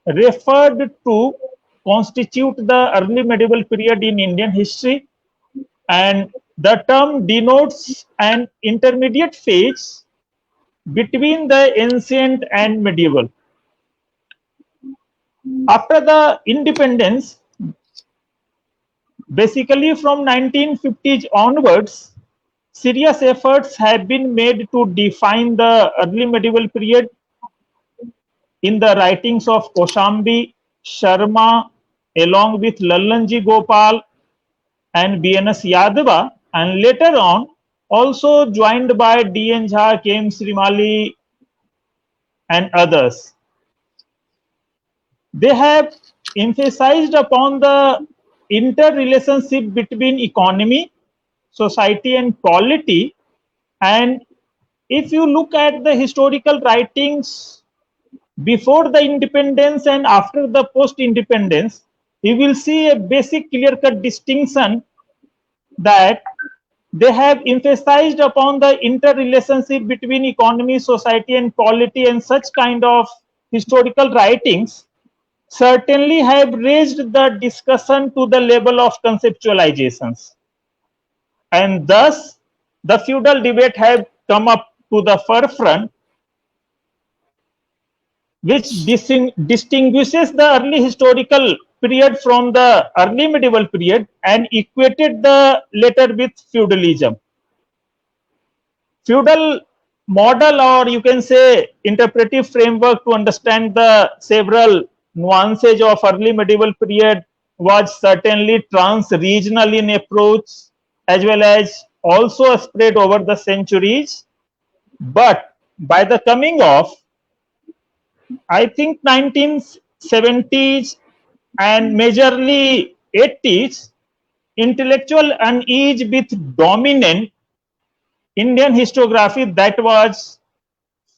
referred to constitute the early medieval period in Indian history, and the term denotes an intermediate phase between the ancient and medieval. After the independence, basically from 1950s onwards, serious efforts have been made to define the early medieval period in the writings of Koshambi, Sharma, along with Lallanji Gopal and BNS Yadava, and later on also joined by D.N. Jha, K.M. Srimali, and others. They have emphasized upon the interrelationship between economy, society, and polity. And if you look at the historical writings before the independence and after the post independence, you will see a basic clear cut distinction that they have emphasized upon the interrelationship between economy, society, and polity, and such kind of historical writings certainly have raised the discussion to the level of conceptualizations, and thus the feudal debate have come up to the forefront, which distinguishes the early historical period from the early medieval period and equated the latter with feudalism. Feudal model, or you can say interpretive framework to understand the several nuances of early medieval period, was certainly trans-regional in approach as well as also spread over the centuries. But by the coming of, I think, 1970s and majorly 80s, intellectual unease with dominant Indian historiography, that was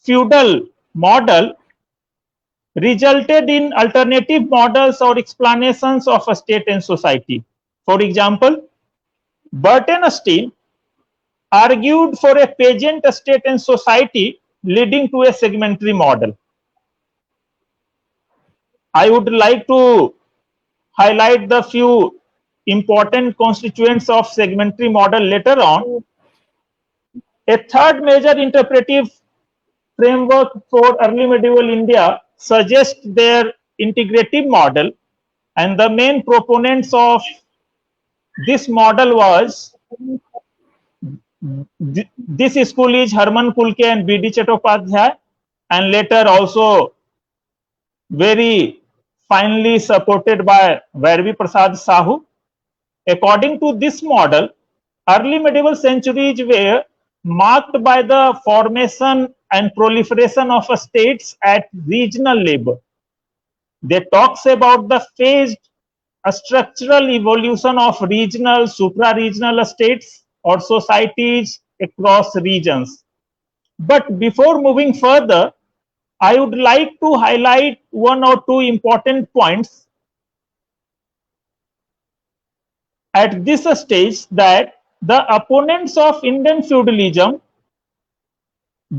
feudal model, resulted in alternative models or explanations of a state and society. For example, Burton-Steele argued for a pageant state and society leading to a segmentary model. I would like to highlight the few important constituents of segmentary model later on. A third major interpretive framework for early medieval India suggests their integrative model, and the main proponents of this model was this school is Harman Kulke and B.D. Chattopadhyay, and later also very finely supported by Vairavi Prasad Sahu. According to this model, early medieval centuries were marked by the formation and proliferation of states at regional level. They talks about the phased structural evolution of regional, supra-regional states or societies across regions. But before moving further, I would like to highlight one or two important points at this stage, that the opponents of Indian feudalism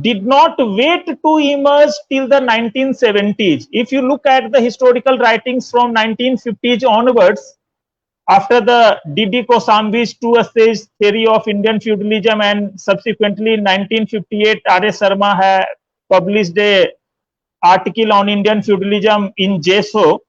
did not wait to emerge till the 1970s. If you look at the historical writings from 1950s onwards, after the D.D. Kosambi's two-stage theory of Indian feudalism, and subsequently in 1958 R.S. Sharma had published a article on Indian feudalism in JSO.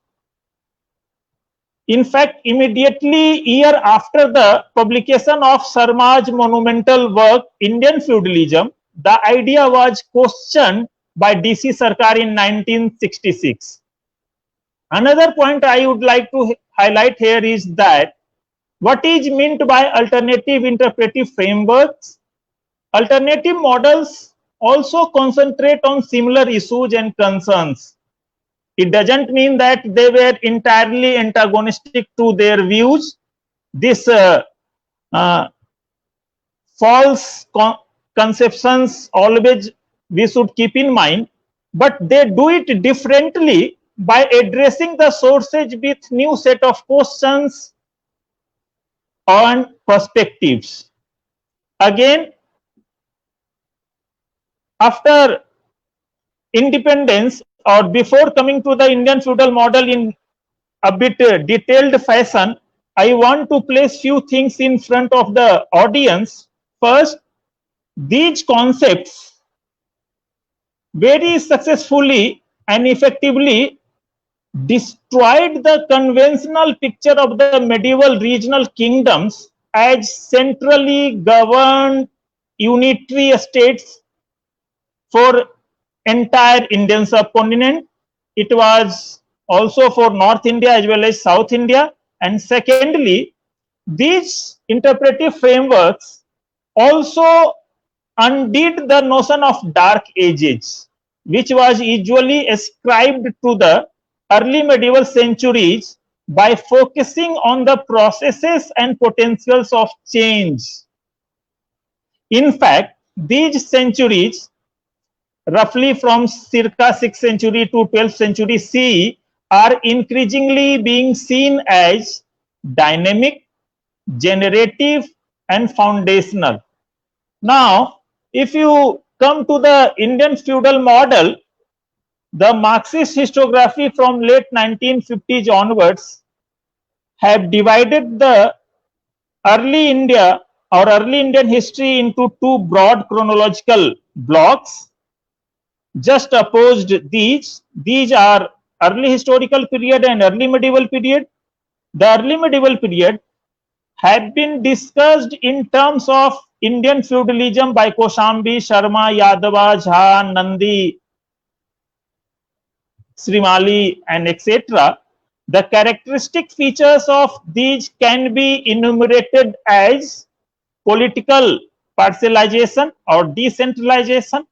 In fact, immediately year after the publication of Sharma's monumental work Indian Feudalism, the idea was questioned by D.C. Sarkar in 1966. Another point I would like to highlight here is that what is meant by alternative interpretive frameworks. Alternative models also concentrate on similar issues and concerns. It doesn't mean that they were entirely antagonistic to their views. This uh, false conceptions always we should keep in mind, but they do it differently by addressing the sources with new set of questions and perspectives. Again, after independence or before coming to the Indian feudal model in a bit detailed fashion, I want to place few things in front of the audience. First, these concepts very successfully and effectively destroyed the conventional picture of the medieval regional kingdoms as centrally governed unitary states for entire Indian subcontinent. It was also for North India as well as South India. And secondly, these interpretive frameworks also undid the notion of dark ages, which was usually ascribed to the early medieval centuries by focusing on the processes and potentials of change. In fact, these centuries, roughly from circa 6th century to 12th century CE, are increasingly being seen as dynamic, generative, and foundational. Now, if you come to the Indian feudal model, the Marxist historiography from late 1950s onwards have divided the early India or early Indian history into two broad chronological blocks. Just opposed these are early historical period and early medieval period. The early medieval period had been discussed in terms of Indian feudalism by Koshambi, Sharma, Yadava, Jha, Nandi, Srimali, and etc. The characteristic features of these can be enumerated as political parcelization or decentralization,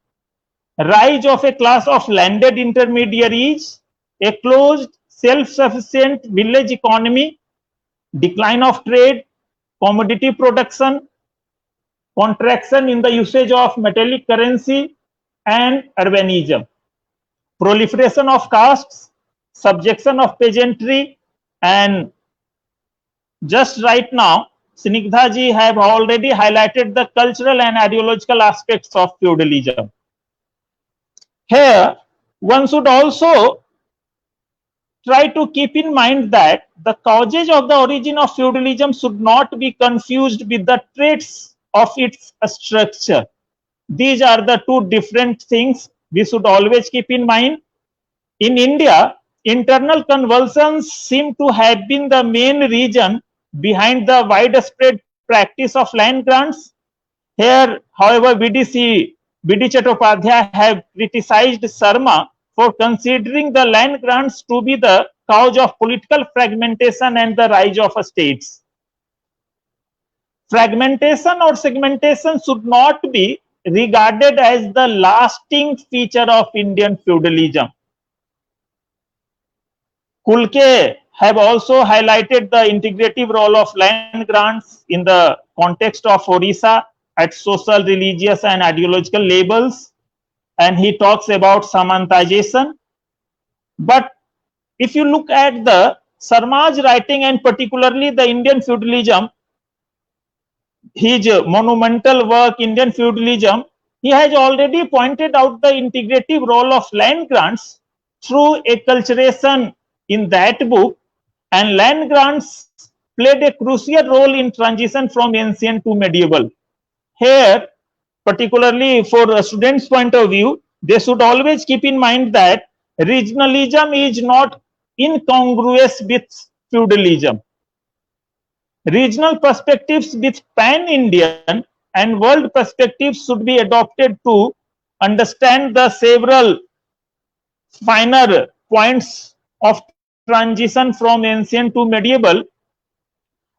rise of a class of landed intermediaries, a closed, self-sufficient village economy, decline of trade, commodity production, contraction in the usage of metallic currency, and urbanism, proliferation of castes, subjection of peasantry, and just right now, Snigdha ji have already highlighted the cultural and ideological aspects of feudalism. Here, one should also try to keep in mind that the causes of the origin of feudalism should not be confused with the traits of its structure. These are the two different things we should always keep in mind. In India, internal convulsions seem to have been the main reason behind the widespread practice of land grants. Here, however, BD Chattopadhyay have criticized Sharma for considering the land grants to be the cause of political fragmentation and the rise of states. Fragmentation or segmentation should not be regarded as the lasting feature of Indian feudalism. Kulke have also highlighted the integrative role of land grants in the context of Orissa at social, religious, and ideological levels, and he talks about Samantization. But if you look at the Sharma's writing and particularly the Indian feudalism, his monumental work Indian feudalism, he has already pointed out the integrative role of land grants through acculturation in that book, and land grants played a crucial role in transition from ancient to medieval. Here, particularly for a student's point of view, they should always keep in mind that regionalism is not incongruous with feudalism. Regional perspectives with pan-Indian and world perspectives should be adopted to understand the several finer points of transition from ancient to medieval.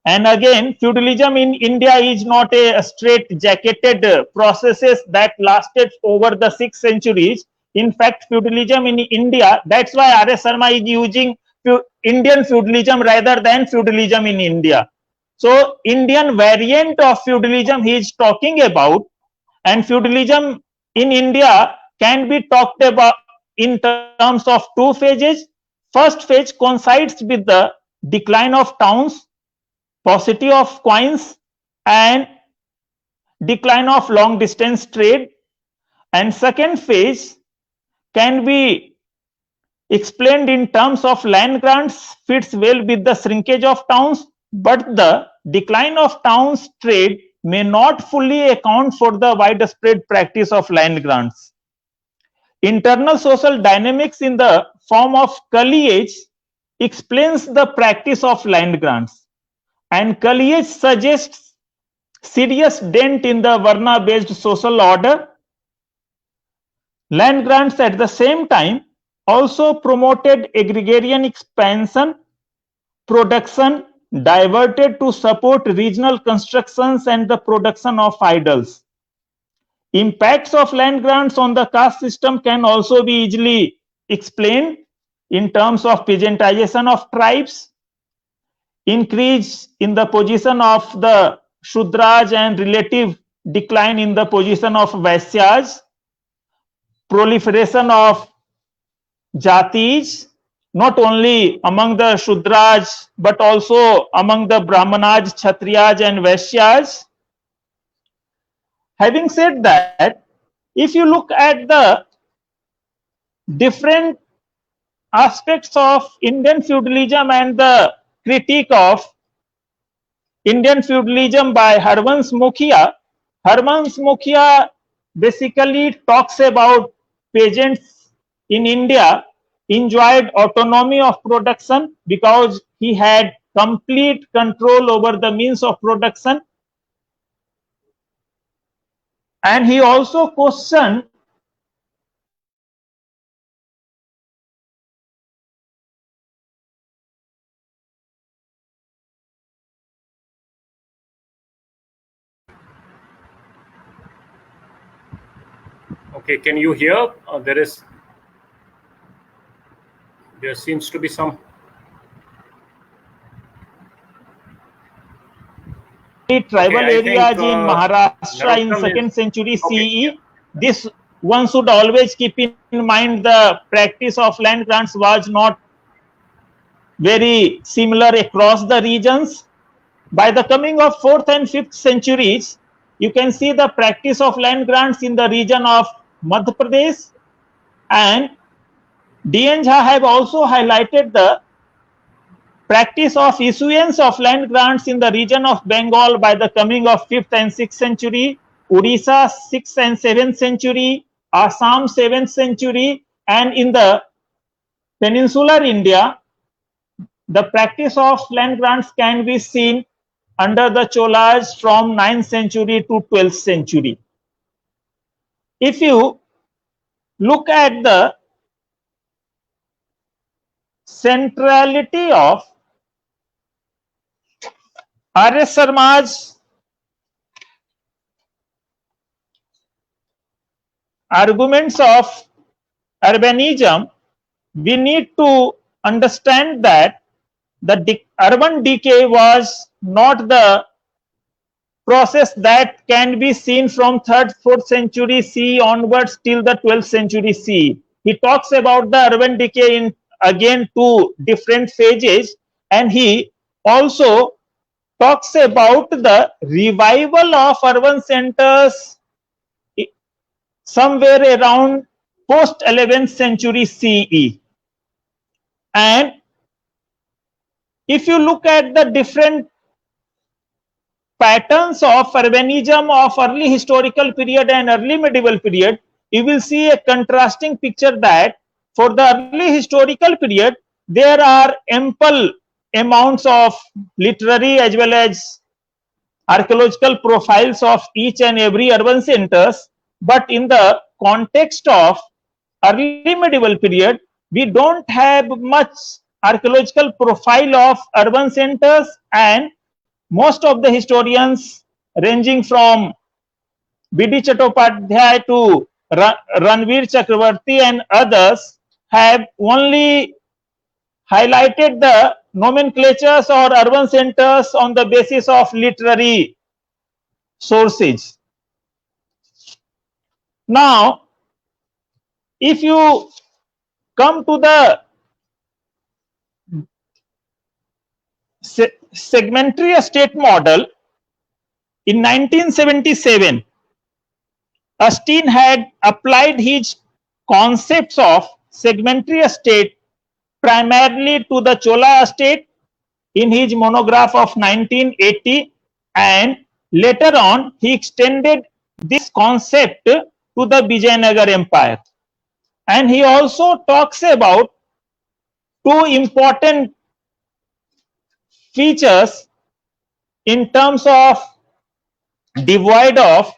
And again, feudalism in India is not a straight jacketed processes that lasted over the 6 centuries. in fact feudalism in India. That's why R.S. Sharma is using Indian feudalism rather than feudalism in India. So Indian variant of feudalism he is talking about, and feudalism in India can be talked about in terms of two phases. First phase coincides with the decline of towns, paucity of coins, and decline of long distance trade. And second phase can be explained in terms of land grants, fits well with the shrinkage of towns, but the decline of towns trade may not fully account for the widespread practice of land grants. Internal social dynamics in the form of culeage explains the practice of land grants, and culeage suggests serious dent in the Varna based social order. Land grants at the same time also promoted agrarian expansion, production diverted to support regional constructions and the production of idols. Impacts of land grants on the caste system can also be easily explained in terms of peasantization of tribes, increase in the position of the Shudras and relative decline in the position of Vaisyas, proliferation of jatis, not only among the Shudras but also among the Brahmanas, Kshatriyas and Vaishyas. Having said that, if you look at the different aspects of Indian feudalism and the critique of Indian feudalism by Harvansh Mukhia basically talks about peasants in India enjoyed autonomy of production because he had complete control over the means of production, and he also questioned Okay, can you hear? There seems to be some tribal areas in Maharashtra in Narottam 2nd century CE. yeah. This one should always keep in mind the practice of land grants was not very similar across the regions. By the coming of 4th and 5th centuries, you can see the practice of land grants in the region of Madhya Pradesh, and D.N. Jha have also highlighted the practice of issuance of land grants in the region of Bengal by the coming of 5th and 6th century, Odisha 6th and 7th century, Assam 7th century, and in the peninsular India, the practice of land grants can be seen under the Cholas from 9th century to 12th century. If you look at the centrality of R.S. Sharma's arguments of urbanism, we need to understand that the urban decay was not the process that can be seen from 3rd, 4th century CE onwards till the 12th century CE. He talks about the urban decay in again two different phases, and he also talks about the revival of urban centers somewhere around post 11th century CE. And if you look at the different patterns of urbanism of early historical period and early medieval period, you will see a contrasting picture that for the early historical period, there are ample amounts of literary as well as archaeological profiles of each and every urban centers, but in the context of early medieval period, we don't have much archaeological profile of urban centers, and most of the historians ranging from B.D. Chattopadhyay to Ranveer Chakravarti and others have only highlighted the nomenclatures or urban centers on the basis of literary sources. Now, if you come to the segmentary state model, in 1977, Austin had applied his concepts of segmentary state primarily to the Chola state in his monograph of 1980, and later on he extended this concept to the Vijayanagar Empire. And he also talks about two important features in terms of devoid of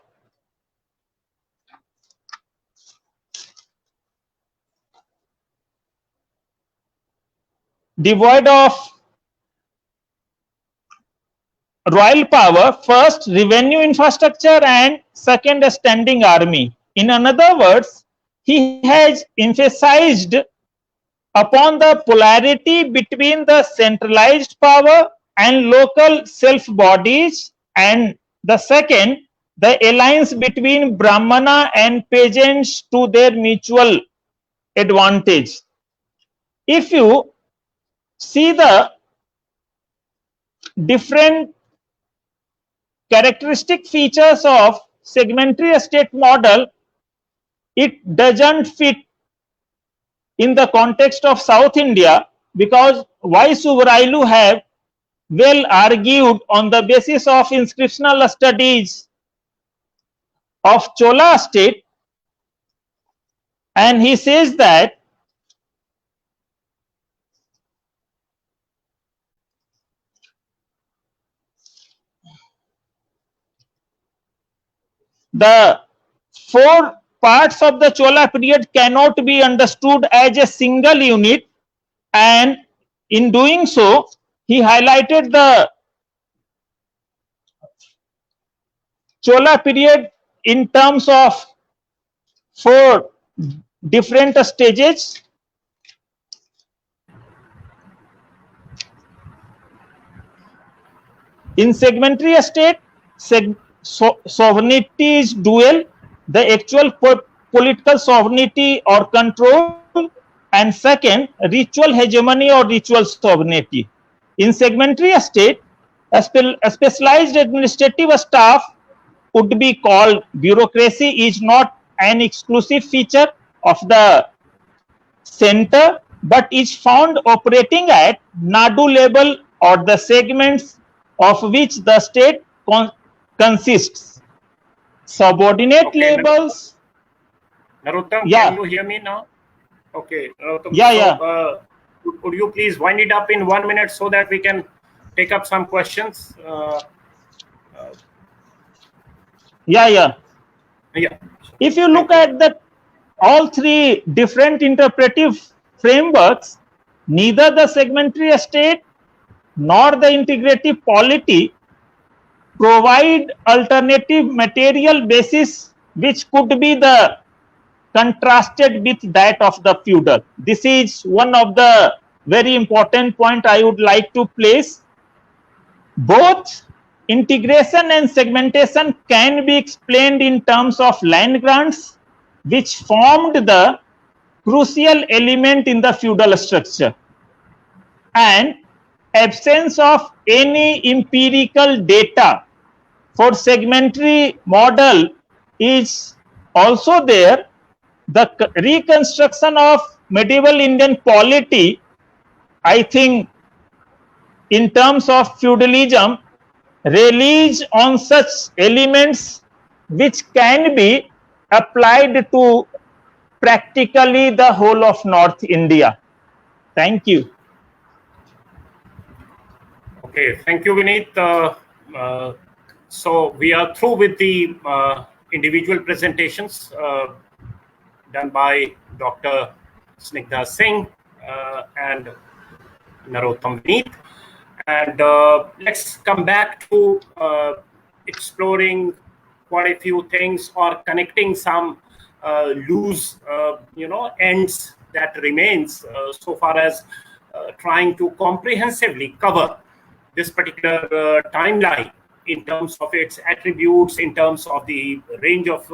royal power. First, revenue infrastructure, and second, a standing army. In other words, he has emphasized upon the polarity between the centralized power and local self bodies, and the second, the alliance between Brahmana and peasants to their mutual advantage. If you see the different characteristic features of segmentary state model, it doesn't fit in the context of South India, because Y. Suvarailu have well argued on the basis of inscriptional studies of Chola state, and he says that the four parts of the Chola period cannot be understood as a single unit, and in doing so he highlighted the Chola period in terms of four different stages. In segmentary state, sovereignty is dual, the actual political sovereignty or control, and second, ritual hegemony or ritual sovereignty. In segmentary state, a specialized administrative staff would be called bureaucracy is not an exclusive feature of the center, but is found operating at Nadu level or the segments of which the state consists. Subordinate Okay, labels. Narottam, Yeah. can you hear me now? Okay, Narottam, Yeah, so, could you please wind it up in 1 minute so that we can take up some questions? Yeah. Yeah. If you look at the all three different interpretive frameworks, neither the segmentary state nor the integrative polity provide alternative material basis which could be the contrasted with that of the feudal. This is one of the very important point I would like to place. Both integration and segmentation can be explained in terms of land grants, which formed the crucial element in the feudal structure, and absence of any empirical data for segmentary model is also there. The reconstruction of medieval Indian polity, I think, in terms of feudalism, relies on such elements which can be applied to practically the whole of North India. Thank you. Okay, thank you, Vineet. So we are through with the individual presentations done by Dr. Snigdha Singh and Narottam Vineet. And let's come back to exploring quite a few things or connecting some loose, ends that remains so far as trying to comprehensively cover this particular timeline in terms of its attributes, in terms of the range of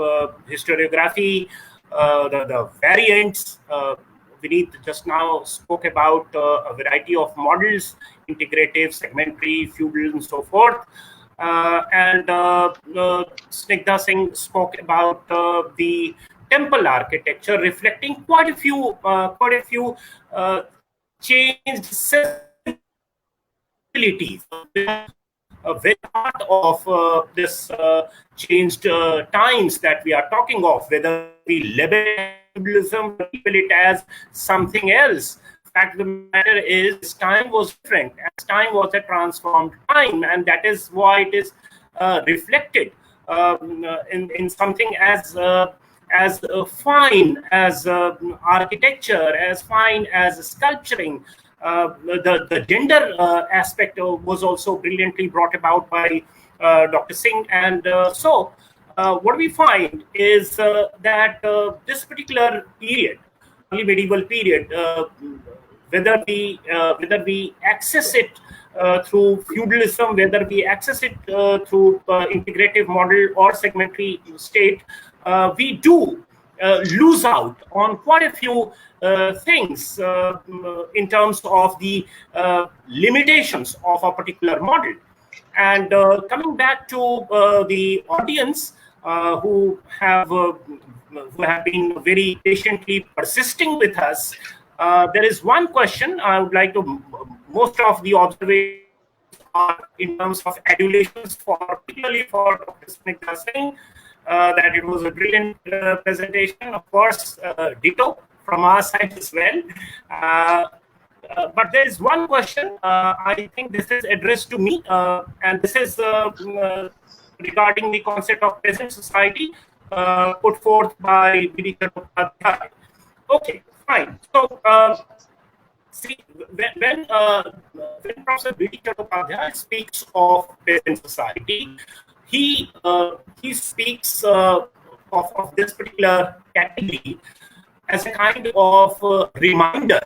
historiography, the variants. Vineet just now spoke about a variety of models, integrative, segmentary, feudal, and so forth. And Snigdha Singh spoke about the temple architecture, reflecting quite a few changed sensibilities. A very part of this changed times that we are talking of, whether we label it as something else. Fact of the matter is, time was different, and time was a transformed time, and that is why it is reflected in something as fine as architecture, as fine as sculpturing. The gender aspect was also brilliantly brought about by Dr. Singh, and so what we find is that this particular period, early medieval period, whether we access it through feudalism, whether we access it through integrative model or segmentary state, we do lose out on quite a few things in terms of the limitations of a particular model. And coming back to the audience who have been very patiently persisting with us, there is one question I would like to. Most of the observations are in terms of adulations, particularly for Dr. Snigdha Singh, that it was a brilliant presentation. Of course, ditto from our side as well. But there is one question. I think this is addressed to me, and this is regarding the concept of peasant society put forth by B.D. Chattopadhyay. Okay, fine. So, see, when Professor B.D. Chattopadhyay speaks of peasant society, he speaks of this particular category as a kind of reminder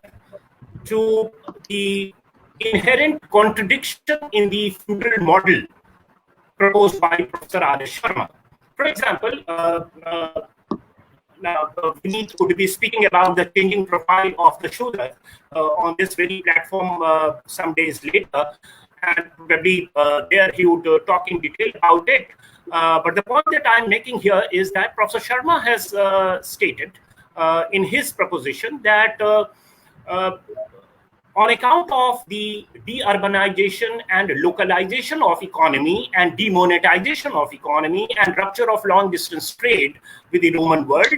to the inherent contradiction in the feudal model proposed by Professor R.S. Sharma. For example, now Vineet would be speaking about the changing profile of the Shudra on this very platform some days later, and probably there he would talk in detail about it. But the point that I'm making here is that Professor Sharma has stated in his proposition that on account of the deurbanization and localization of economy and demonetization of economy and rupture of long-distance trade with the Roman world,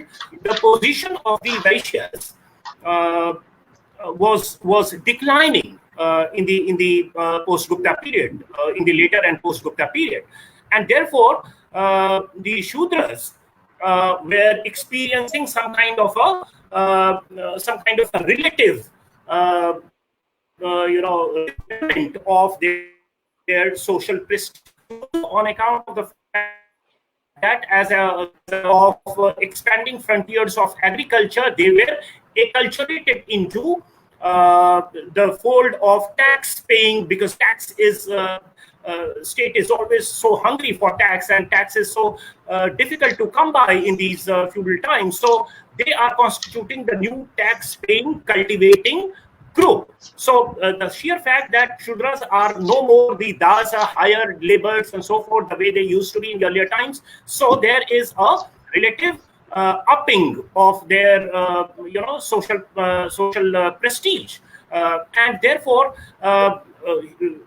the position of the Vaishyas was declining in the post-Gupta period, in the later and post-Gupta period, and therefore the Shudras were experiencing some kind of a relative of their social prestige on account of the fact that as of expanding frontiers of agriculture, they were acculturated into the fold of tax paying, because tax is state is always so hungry for tax, and tax is so difficult to come by in these feudal times. So they are constituting the new tax paying, cultivating group. So the sheer fact that Shudras are no more the Dasa, hired laborers and so forth, the way they used to be in the earlier times. So there is a relative upping of their social prestige, and therefore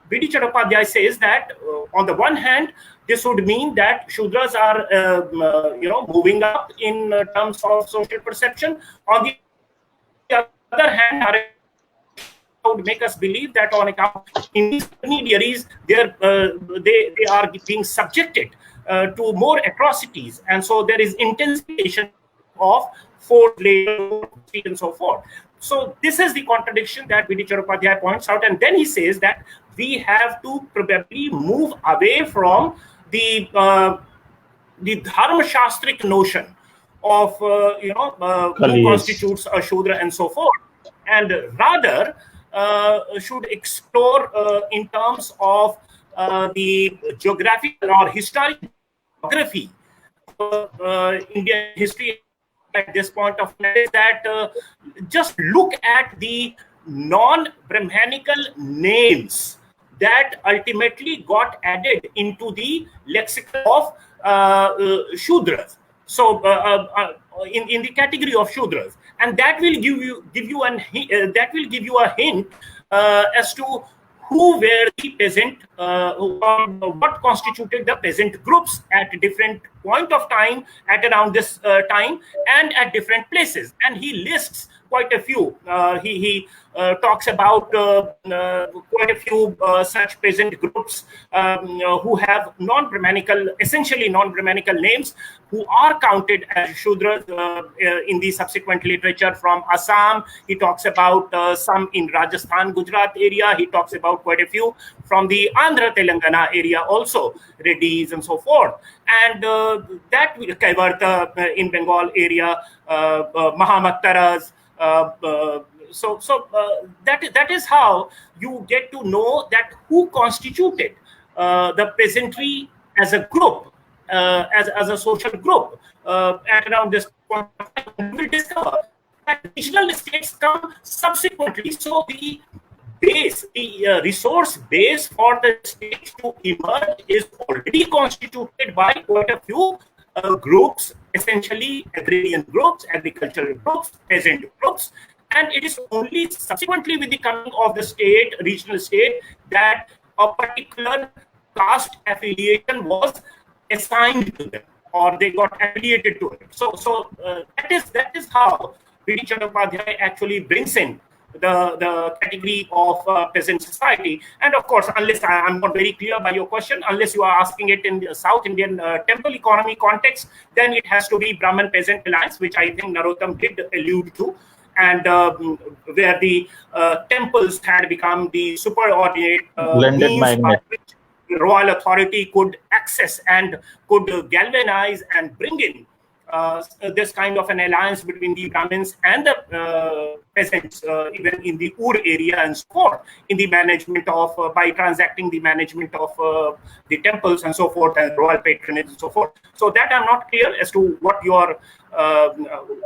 B.D. Chattopadhyay says that on the one hand, this would mean that Shudras are moving up in terms of social perception. On the other hand, would make us believe that on account of intermediaries, they are being subjected to more atrocities, and so there is intensification of forced labor and so forth. So this is the contradiction that B.D. Chattopadhyay points out, and then he says that we have to probably move away from the dharma shastric notion of who Yes. constitutes a Shudra and so forth, and rather should explore in terms of the geographical or historical geography Indian history at this point of time, is that just look at the non-Brahmanical names that ultimately got added into the lexicon of Shudras. So in the category of Shudras, and that will give you a hint as to who were the peasant, what constituted the peasant groups at different point of time, at around this time, and at different places. And he lists quite a few. He talks about quite a few such peasant groups who have non-Brahmanical, essentially non-Brahmanical names, who are counted as Shudras in the subsequent literature from Assam. He talks about some in Rajasthan, Gujarat area. He talks about quite a few from the Andhra, Telangana area also, Reddys and so forth. And that Kaivarta in Bengal area, Mahamattaras. That is how you get to know that who constituted the peasantry as a group, as a social group at around this point of time. You will discover that regional states come subsequently. So the base, the resource base for the states to emerge is already constituted by quite a few groups, essentially agrarian groups, agricultural groups, peasant groups. And it is only subsequently with the coming of the state, regional state, that a particular caste affiliation was assigned to them, or they got affiliated to it. So that is how P.D. Chattopadhyay actually brings in the category of peasant society. And of course, unless I'm not very clear by your question, unless you are asking it in the South Indian temple economy context, then it has to be Brahmin Peasant Alliance, which I think Narottam did allude to, and where the temples had become the superordinate Blended means by magnet. which the royal authority could access and could galvanize and bring in this kind of an alliance between the Brahmins and the peasants, even in the Ur area and so forth, in the management of, by transacting the management of the temples and so forth, and royal patronage and so forth. So that I'm not clear as to what your,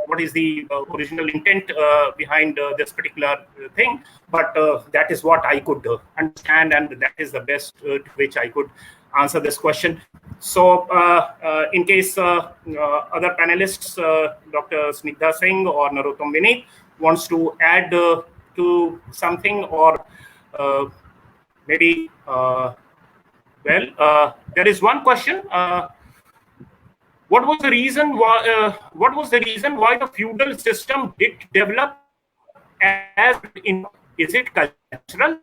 what is the original intent behind this particular thing, but that is what I could understand, and that is the best to which I could answer this question. So in case other panelists, Dr. Snigdha Singh or Narottam Vinit, wants to add to something, or maybe, well, there is one question. What was the reason why? What was the reason why the feudal system did develop as in? Is it cultural?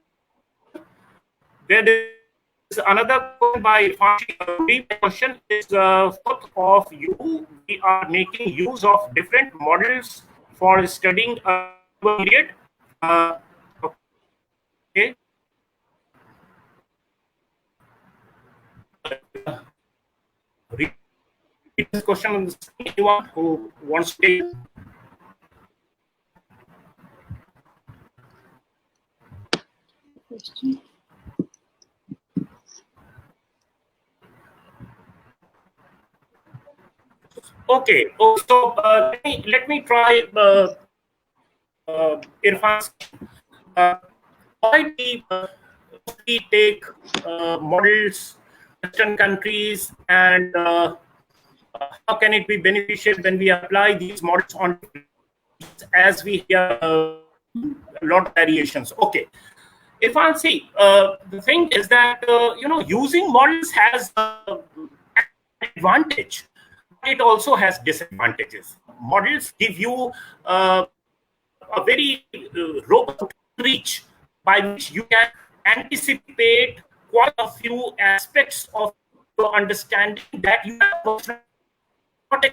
There is another question by Fanshi. The question is, both of you, we are making use of different models for studying a period. Okay. Read this question on the screen. Anyone who wants to take. Question. Okay. So let me try Irfan's. Why we take models, Western countries, and how can it be beneficial when we apply these models on, as we hear a lot of variations? Okay. Irfan, see, the thing is that using models has advantage. It also has disadvantages. Models give you a very robust reach by which you can anticipate quite a few aspects of your understanding that you have not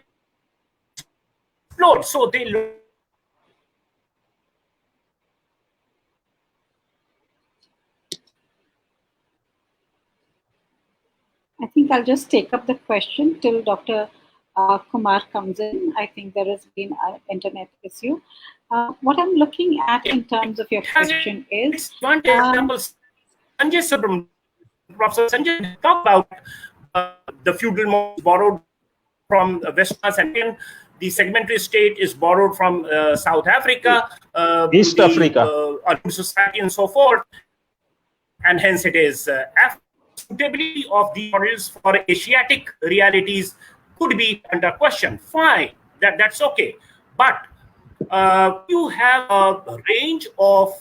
explored. So they learn. I think I'll just take up the question till Dr. Kumar comes in. I think there has been an internet issue. What I'm looking at in terms of your question is, example, Sanjay Subramanian, Professor Sanjay talked about the feudal model borrowed from Western and the segmentary state is borrowed from South Africa, East Africa, society, and so forth, and hence it is suitability of the models for Asiatic realities could be under question. Fine, that's okay, but you have a range of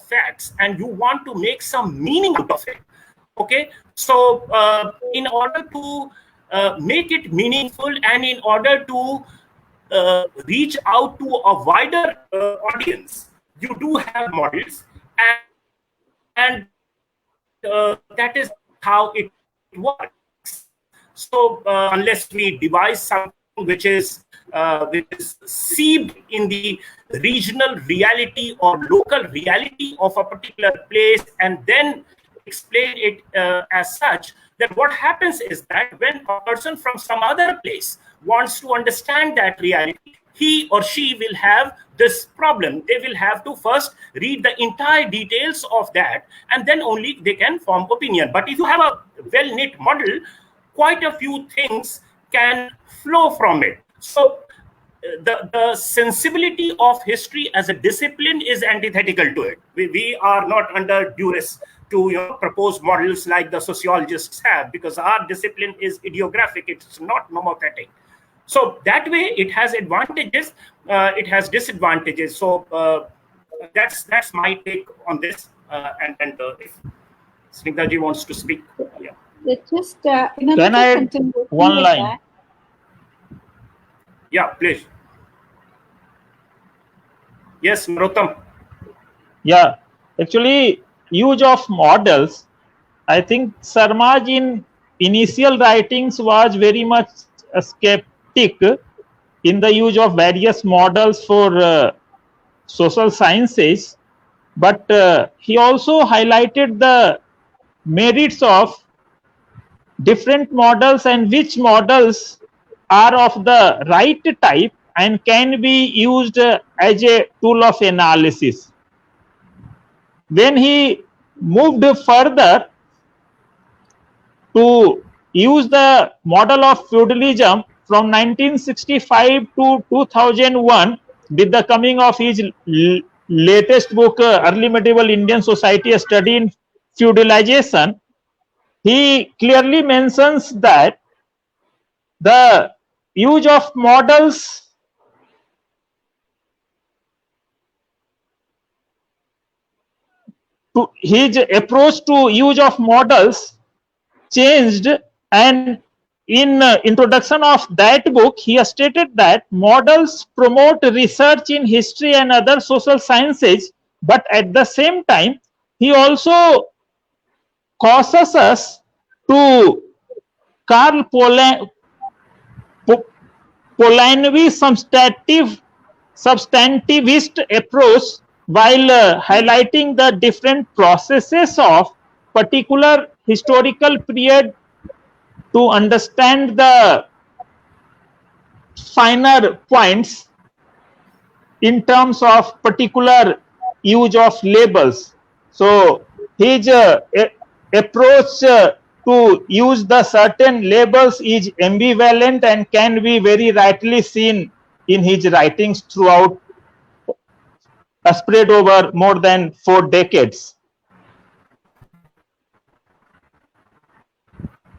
facts, and you want to make some meaning out of it. Okay, so in order to make it meaningful, and in order to reach out to a wider audience, you do have models, and that is how it works. So unless we devise something which is seeped in the regional reality or local reality of a particular place, and then explain it as such, then what happens is that when a person from some other place wants to understand that reality, he or she will have this problem. They will have to first read the entire details of that, and then only they can form opinion. But if you have a well-knit model, quite a few things can flow from it. So the sensibility of history as a discipline is antithetical to it. We are not under duress to propose models like the sociologists have, because our discipline is ideographic, it's not nomothetic. So that way it has advantages, it has disadvantages. So that's my take on this. And if Snigdha ji wants to speak, yeah. Just can I add one line? Yeah, please. Yes, Narottam. Yeah, actually, use of models. I think Sarmaj in initial writings was very much a skeptic in the use of various models for social sciences, but he also highlighted the merits of different models and which models are of the right type and can be used as a tool of analysis. When he moved further to use the model of feudalism from 1965 to 2001, with the coming of his latest book, Early Medieval Indian Society, a Study in Feudalization, he clearly mentions that the use of models his approach to use of models changed, and in introduction of that book he has stated that models promote research in history and other social sciences, but at the same time he also causes us to Carl Polanyi's substantivist approach while highlighting the different processes of particular historical period to understand the finer points in terms of particular use of labels. So his approach to use the certain labels is ambivalent and can be very rightly seen in his writings throughout, spread over more than 4 decades.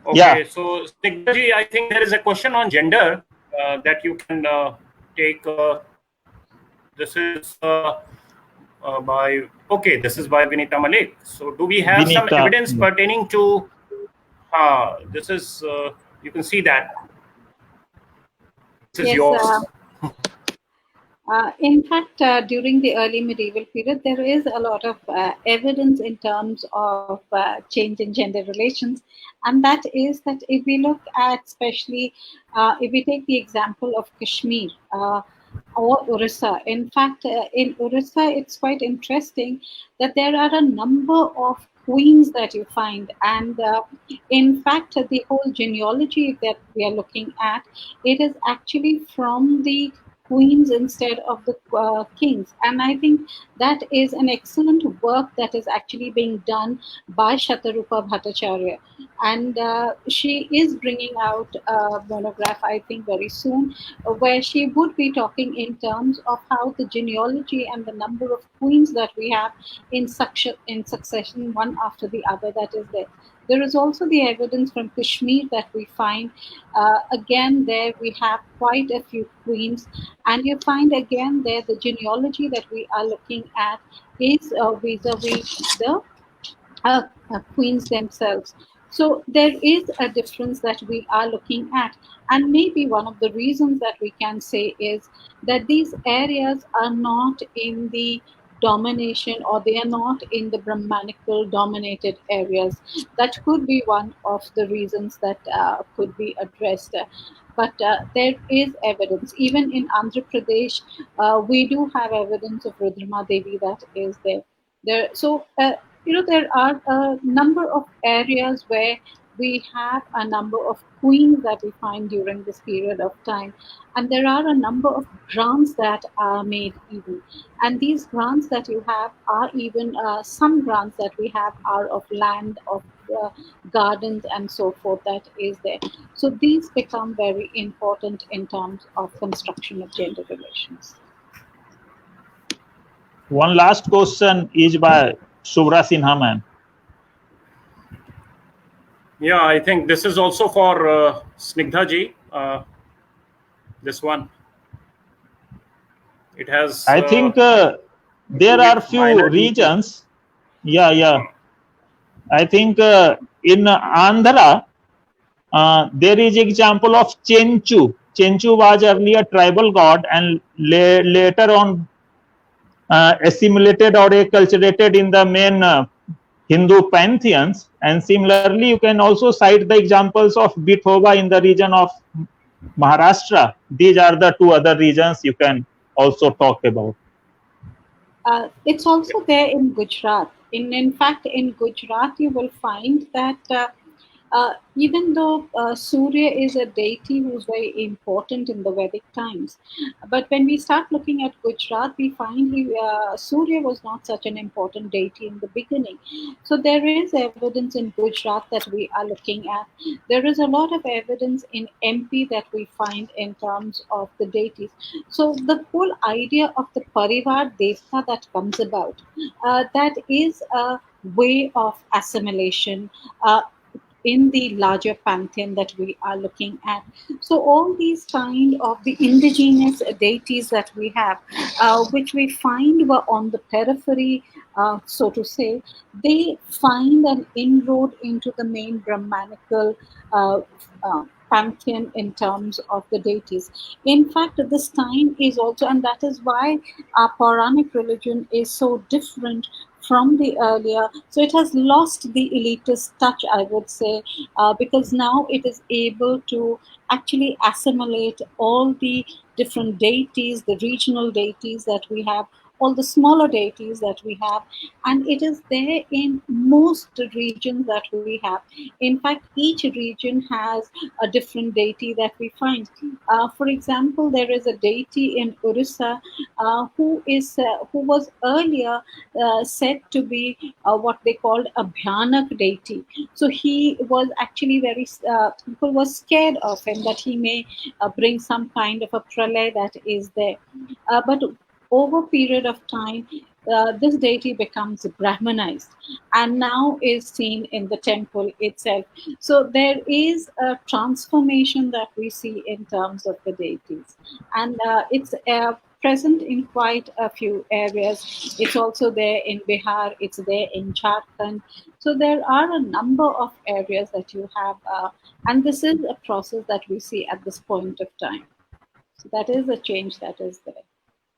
Okay, yeah. So Snigdha ji, I think there is a question on gender that you can take. This is by this is by Vinita Malik. So do we have some evidence pertaining to this is you can see that this is yours. In fact, during the early medieval period, there is a lot of evidence in terms of change in gender relations. And that is that if we look at, especially if we take the example of Kashmir or Orissa, in fact, in Orissa, it's quite interesting that there are a number of queens that you find. And in fact, the whole genealogy that we are looking at, it is actually from the queens instead of the kings. And I think that is an excellent work that is actually being done by Shatarupa Bhattacharya. And she is bringing out a monograph, I think, very soon, where she would be talking in terms of how the genealogy and the number of queens that we have in succession, one after the other, that is there. There is also the evidence from Kashmir that we find. Again, there we have quite a few queens, and you find again there the genealogy that we are looking at is vis-a-vis the queens themselves. So there is a difference that we are looking at. And maybe one of the reasons that we can say is that these areas are not in the domination, or they are not in the Brahmanical dominated areas. That could be one of the reasons that could be addressed. But there is evidence. Even in Andhra Pradesh, we do have evidence of Rudrama Devi that is there. There are a number of areas where we have a number of queens that we find during this period of time, and there are a number of grants that are made even. And these grants that you have are even some grants that we have are of land, of gardens, and so forth that is there. So these become very important in terms of construction of gender relations. One last question is by Shubhra Sinha, ma'am. Yeah, I think this is also for Snigdha ji. This one. It has. I think there are few regions. Yeah. I think in Andhra, there is example of Chenchu. Chenchu was earlier tribal god and later on assimilated or acculturated in the main Hindu pantheons. And similarly, you can also cite the examples of Vithoba in the region of Maharashtra. These are the two other regions you can also talk about. It's also there in Gujarat. In fact, in Gujarat, you will find that even though Surya is a deity who's very important in the Vedic times, but when we start looking at Gujarat, we find Surya was not such an important deity in the beginning. So there is evidence in Gujarat that we are looking at. There is a lot of evidence in MP that we find in terms of the deities. So the whole idea of the Parivar Devta that comes about, that is a way of assimilation in the larger pantheon that we are looking at. So all these kind of the indigenous deities that we have, which we find were on the periphery, so to say, they find an inroad into the main Brahmanical pantheon in terms of the deities. In fact, this time is also, and that is why our Puranic religion is so different from the earlier. So it has lost the elitist touch, I would say, because now it is able to actually assimilate all the different deities, the regional deities that we have, all the smaller deities that we have, and it is there in most regions that we have. In fact, each region has a different deity that we find. For example, there is a deity in Orissa who was earlier said to be what they called a Bhyanak deity. So he was actually very, people were scared of him that he may bring some kind of a pralay that is there. But over a period of time, this deity becomes Brahmanized and now is seen in the temple itself. So there is a transformation that we see in terms of the deities. And it's present in quite a few areas. It's also there in Bihar, it's there in Jharkhand. So there are a number of areas that you have, and this is a process that we see at this point of time. So that is a change that is there.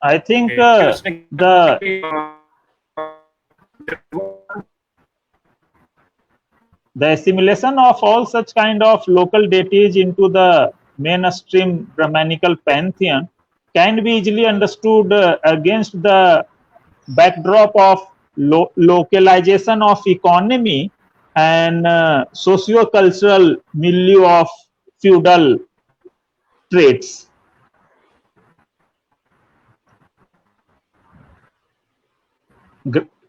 I think the assimilation of all such kind of local deities into the mainstream Brahmanical pantheon can be easily understood against the backdrop of localization of economy and socio-cultural milieu of feudal traits.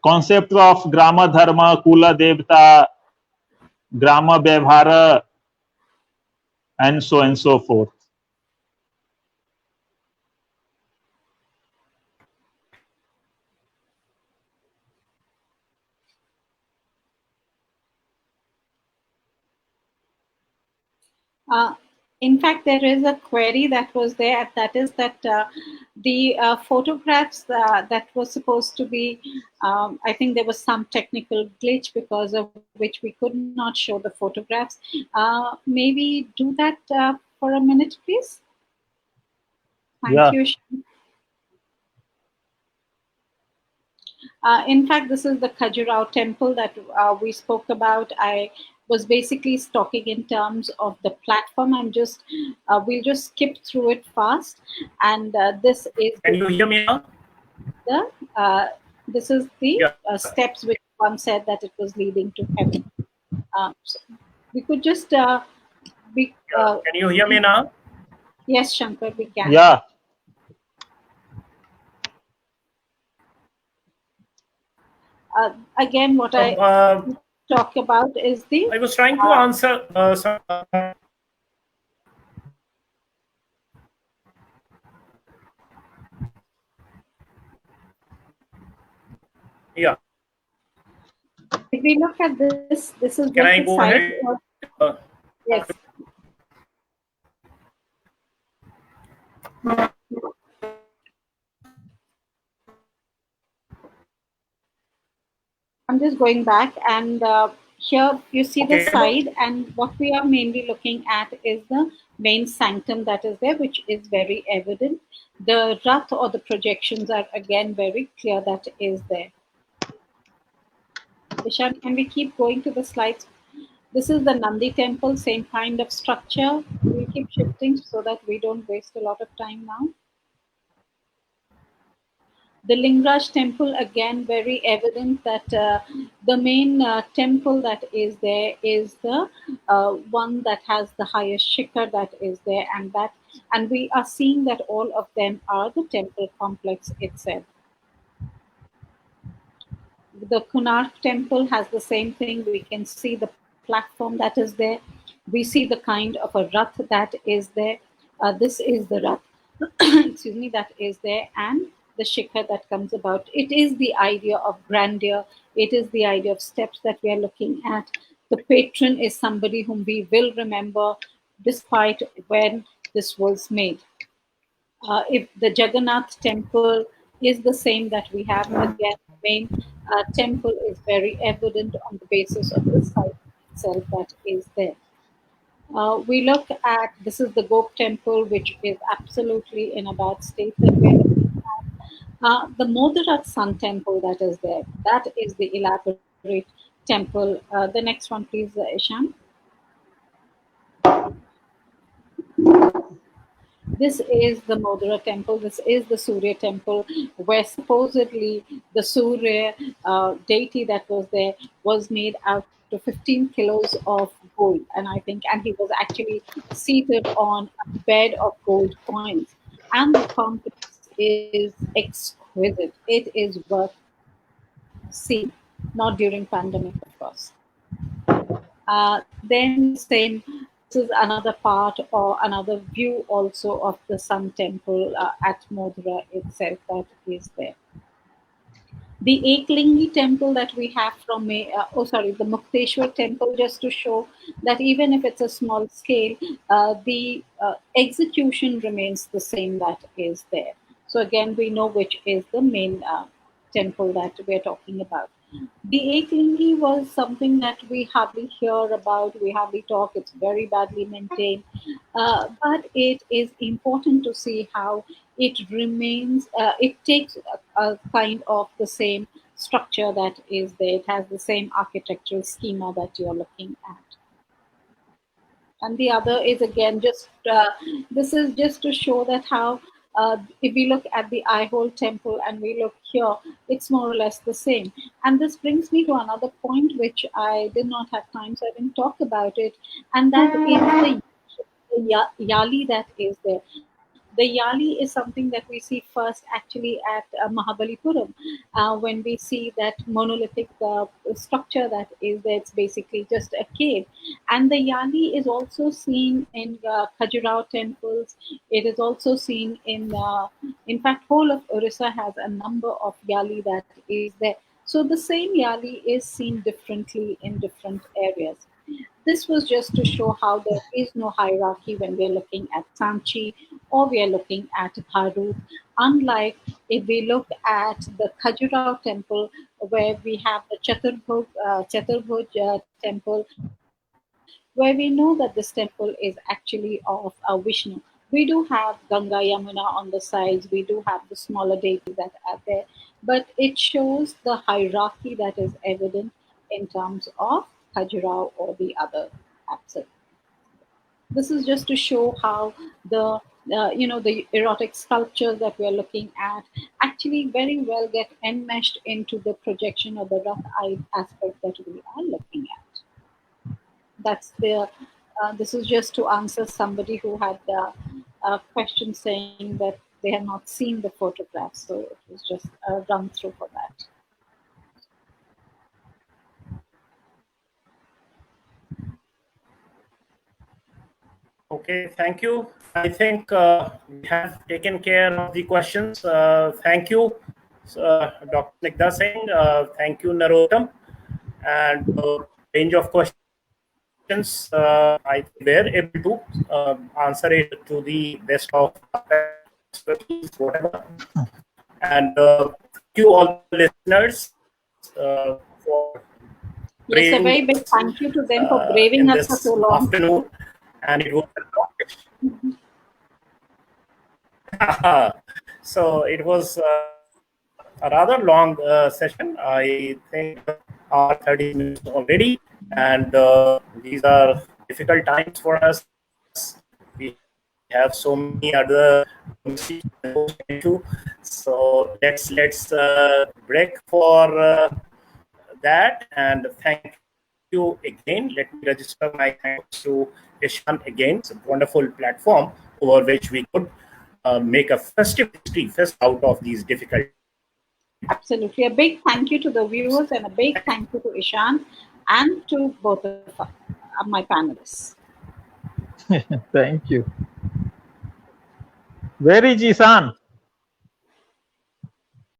Concept of grama dharma, kula devta, grama vyavhara, and so forth. In fact, there is a query that was there, that is that the photographs that was supposed to be, I think there was some technical glitch because of which we could not show the photographs. Maybe do that for a minute, please. Thank you. In fact, this is the Khajuraho temple that we spoke about. I was basically talking in terms of the platform. I'm just, we'll just skip through it fast. And this is. Can you hear me now? This is the steps which one said that it was leading to heaven. So we could just. Can you hear me now? Yes, Shankar, we can. Yeah. Again, what I talk about is the. I was trying to answer. Yeah. If we look at this, this is. Can I go ahead? Yes. I'm just going back, and here you see the side, and what we are mainly looking at is the main sanctum that is there, which is very evident. The rath or the projections are again very clear that is there. Ishan, can we keep going to the slides? This is the Nandi Temple, same kind of structure. We'll keep shifting so that we don't waste a lot of time now. The Lingaraj temple, again, very evident that the main temple that is there is the one that has the highest shikhar that is there, and we are seeing that all of them are the temple complex itself. The Kunar Temple has the same thing. We can see the platform that is there. We see the kind of a rath that is there. This is the rath, excuse me, that is there, and the shikhar that comes about. It is the idea of grandeur. It is the idea of steps that we are looking at. The patron is somebody whom we will remember despite when this was made. If the Jagannath temple is the same that we have, again, the main temple is very evident on the basis of the site itself that is there. We look at, this is the Gop temple, which is absolutely in a bad state that we are looking at. The Moderat Sun temple that is there, that is the elaborate temple. The next one, please, Ishan. This is the Modara temple. This is the Surya temple, where supposedly the Surya deity that was there was made out of 15 kilos of gold. And I think, and he was actually seated on a bed of gold coins. And the complex is exquisite. It is worth seeing, not during pandemic, of course. Then the same, this is another part or another view also of the Sun Temple at Modhra itself that is there. The Eklingi temple that we have from, the Mukteshwar temple, just to show that even if it's a small scale, the execution remains the same that is there. So again, we know which is the main temple that we're talking about. The Eklingi was something that we hardly hear about, we hardly talk, it's very badly maintained. But it is important to see how it remains, it takes a kind of the same structure that is there. It has the same architectural schema that you're looking at. And the other is again just, this is just to show that how If we look at the Eyehole Temple and we look here, it's more or less the same. And this brings me to another point which I did not have time, so I didn't talk about it, and that is the yali that is there. The yali is something that we see first actually at Mahabalipuram, when we see that monolithic structure that is there. It's basically just a cave. And the yali is also seen in Khajuraho temples. It is also seen in fact, whole of Orissa has a number of yali that is there. So the same yali is seen differently in different areas. This was just to show how there is no hierarchy when we're looking at Sanchi or we are looking at Bharut. Unlike if we look at the Khajuraho temple, where we have the Chaturbhuj temple, where we know that this temple is actually of Vishnu. We do have Ganga Yamuna on the sides, we do have the smaller deities that are there, but it shows the hierarchy that is evident in terms of Khajuraho or the other absent. This is just to show how the erotic sculptures that we are looking at actually very well get enmeshed into the projection or the rough eye aspect that we are looking at. That's the. This is just to answer somebody who had a question saying that they have not seen the photograph, so it was just a run through for that. Okay, thank you. I think we have taken care of the questions. Thank you, Dr. Snigdha Singh. Thank you, Narottam. And range of questions, I think we're able to answer it to the best of expertise, whatever. And thank you all the listeners for yes, a very big thank you to them for braving us for so long. Afternoon, and it was so it was a rather long session. I think 30 minutes already, and these are difficult times for us. We have so many other to, so let's break for that. And thank you again. Let me register my thanks to Ishan again. It's a wonderful platform over which we could make a festive fest out of these difficult. Absolutely. A big thank you to the viewers and a big thank you to Ishan and to both of my panelists. Thank you. Where is Ishan?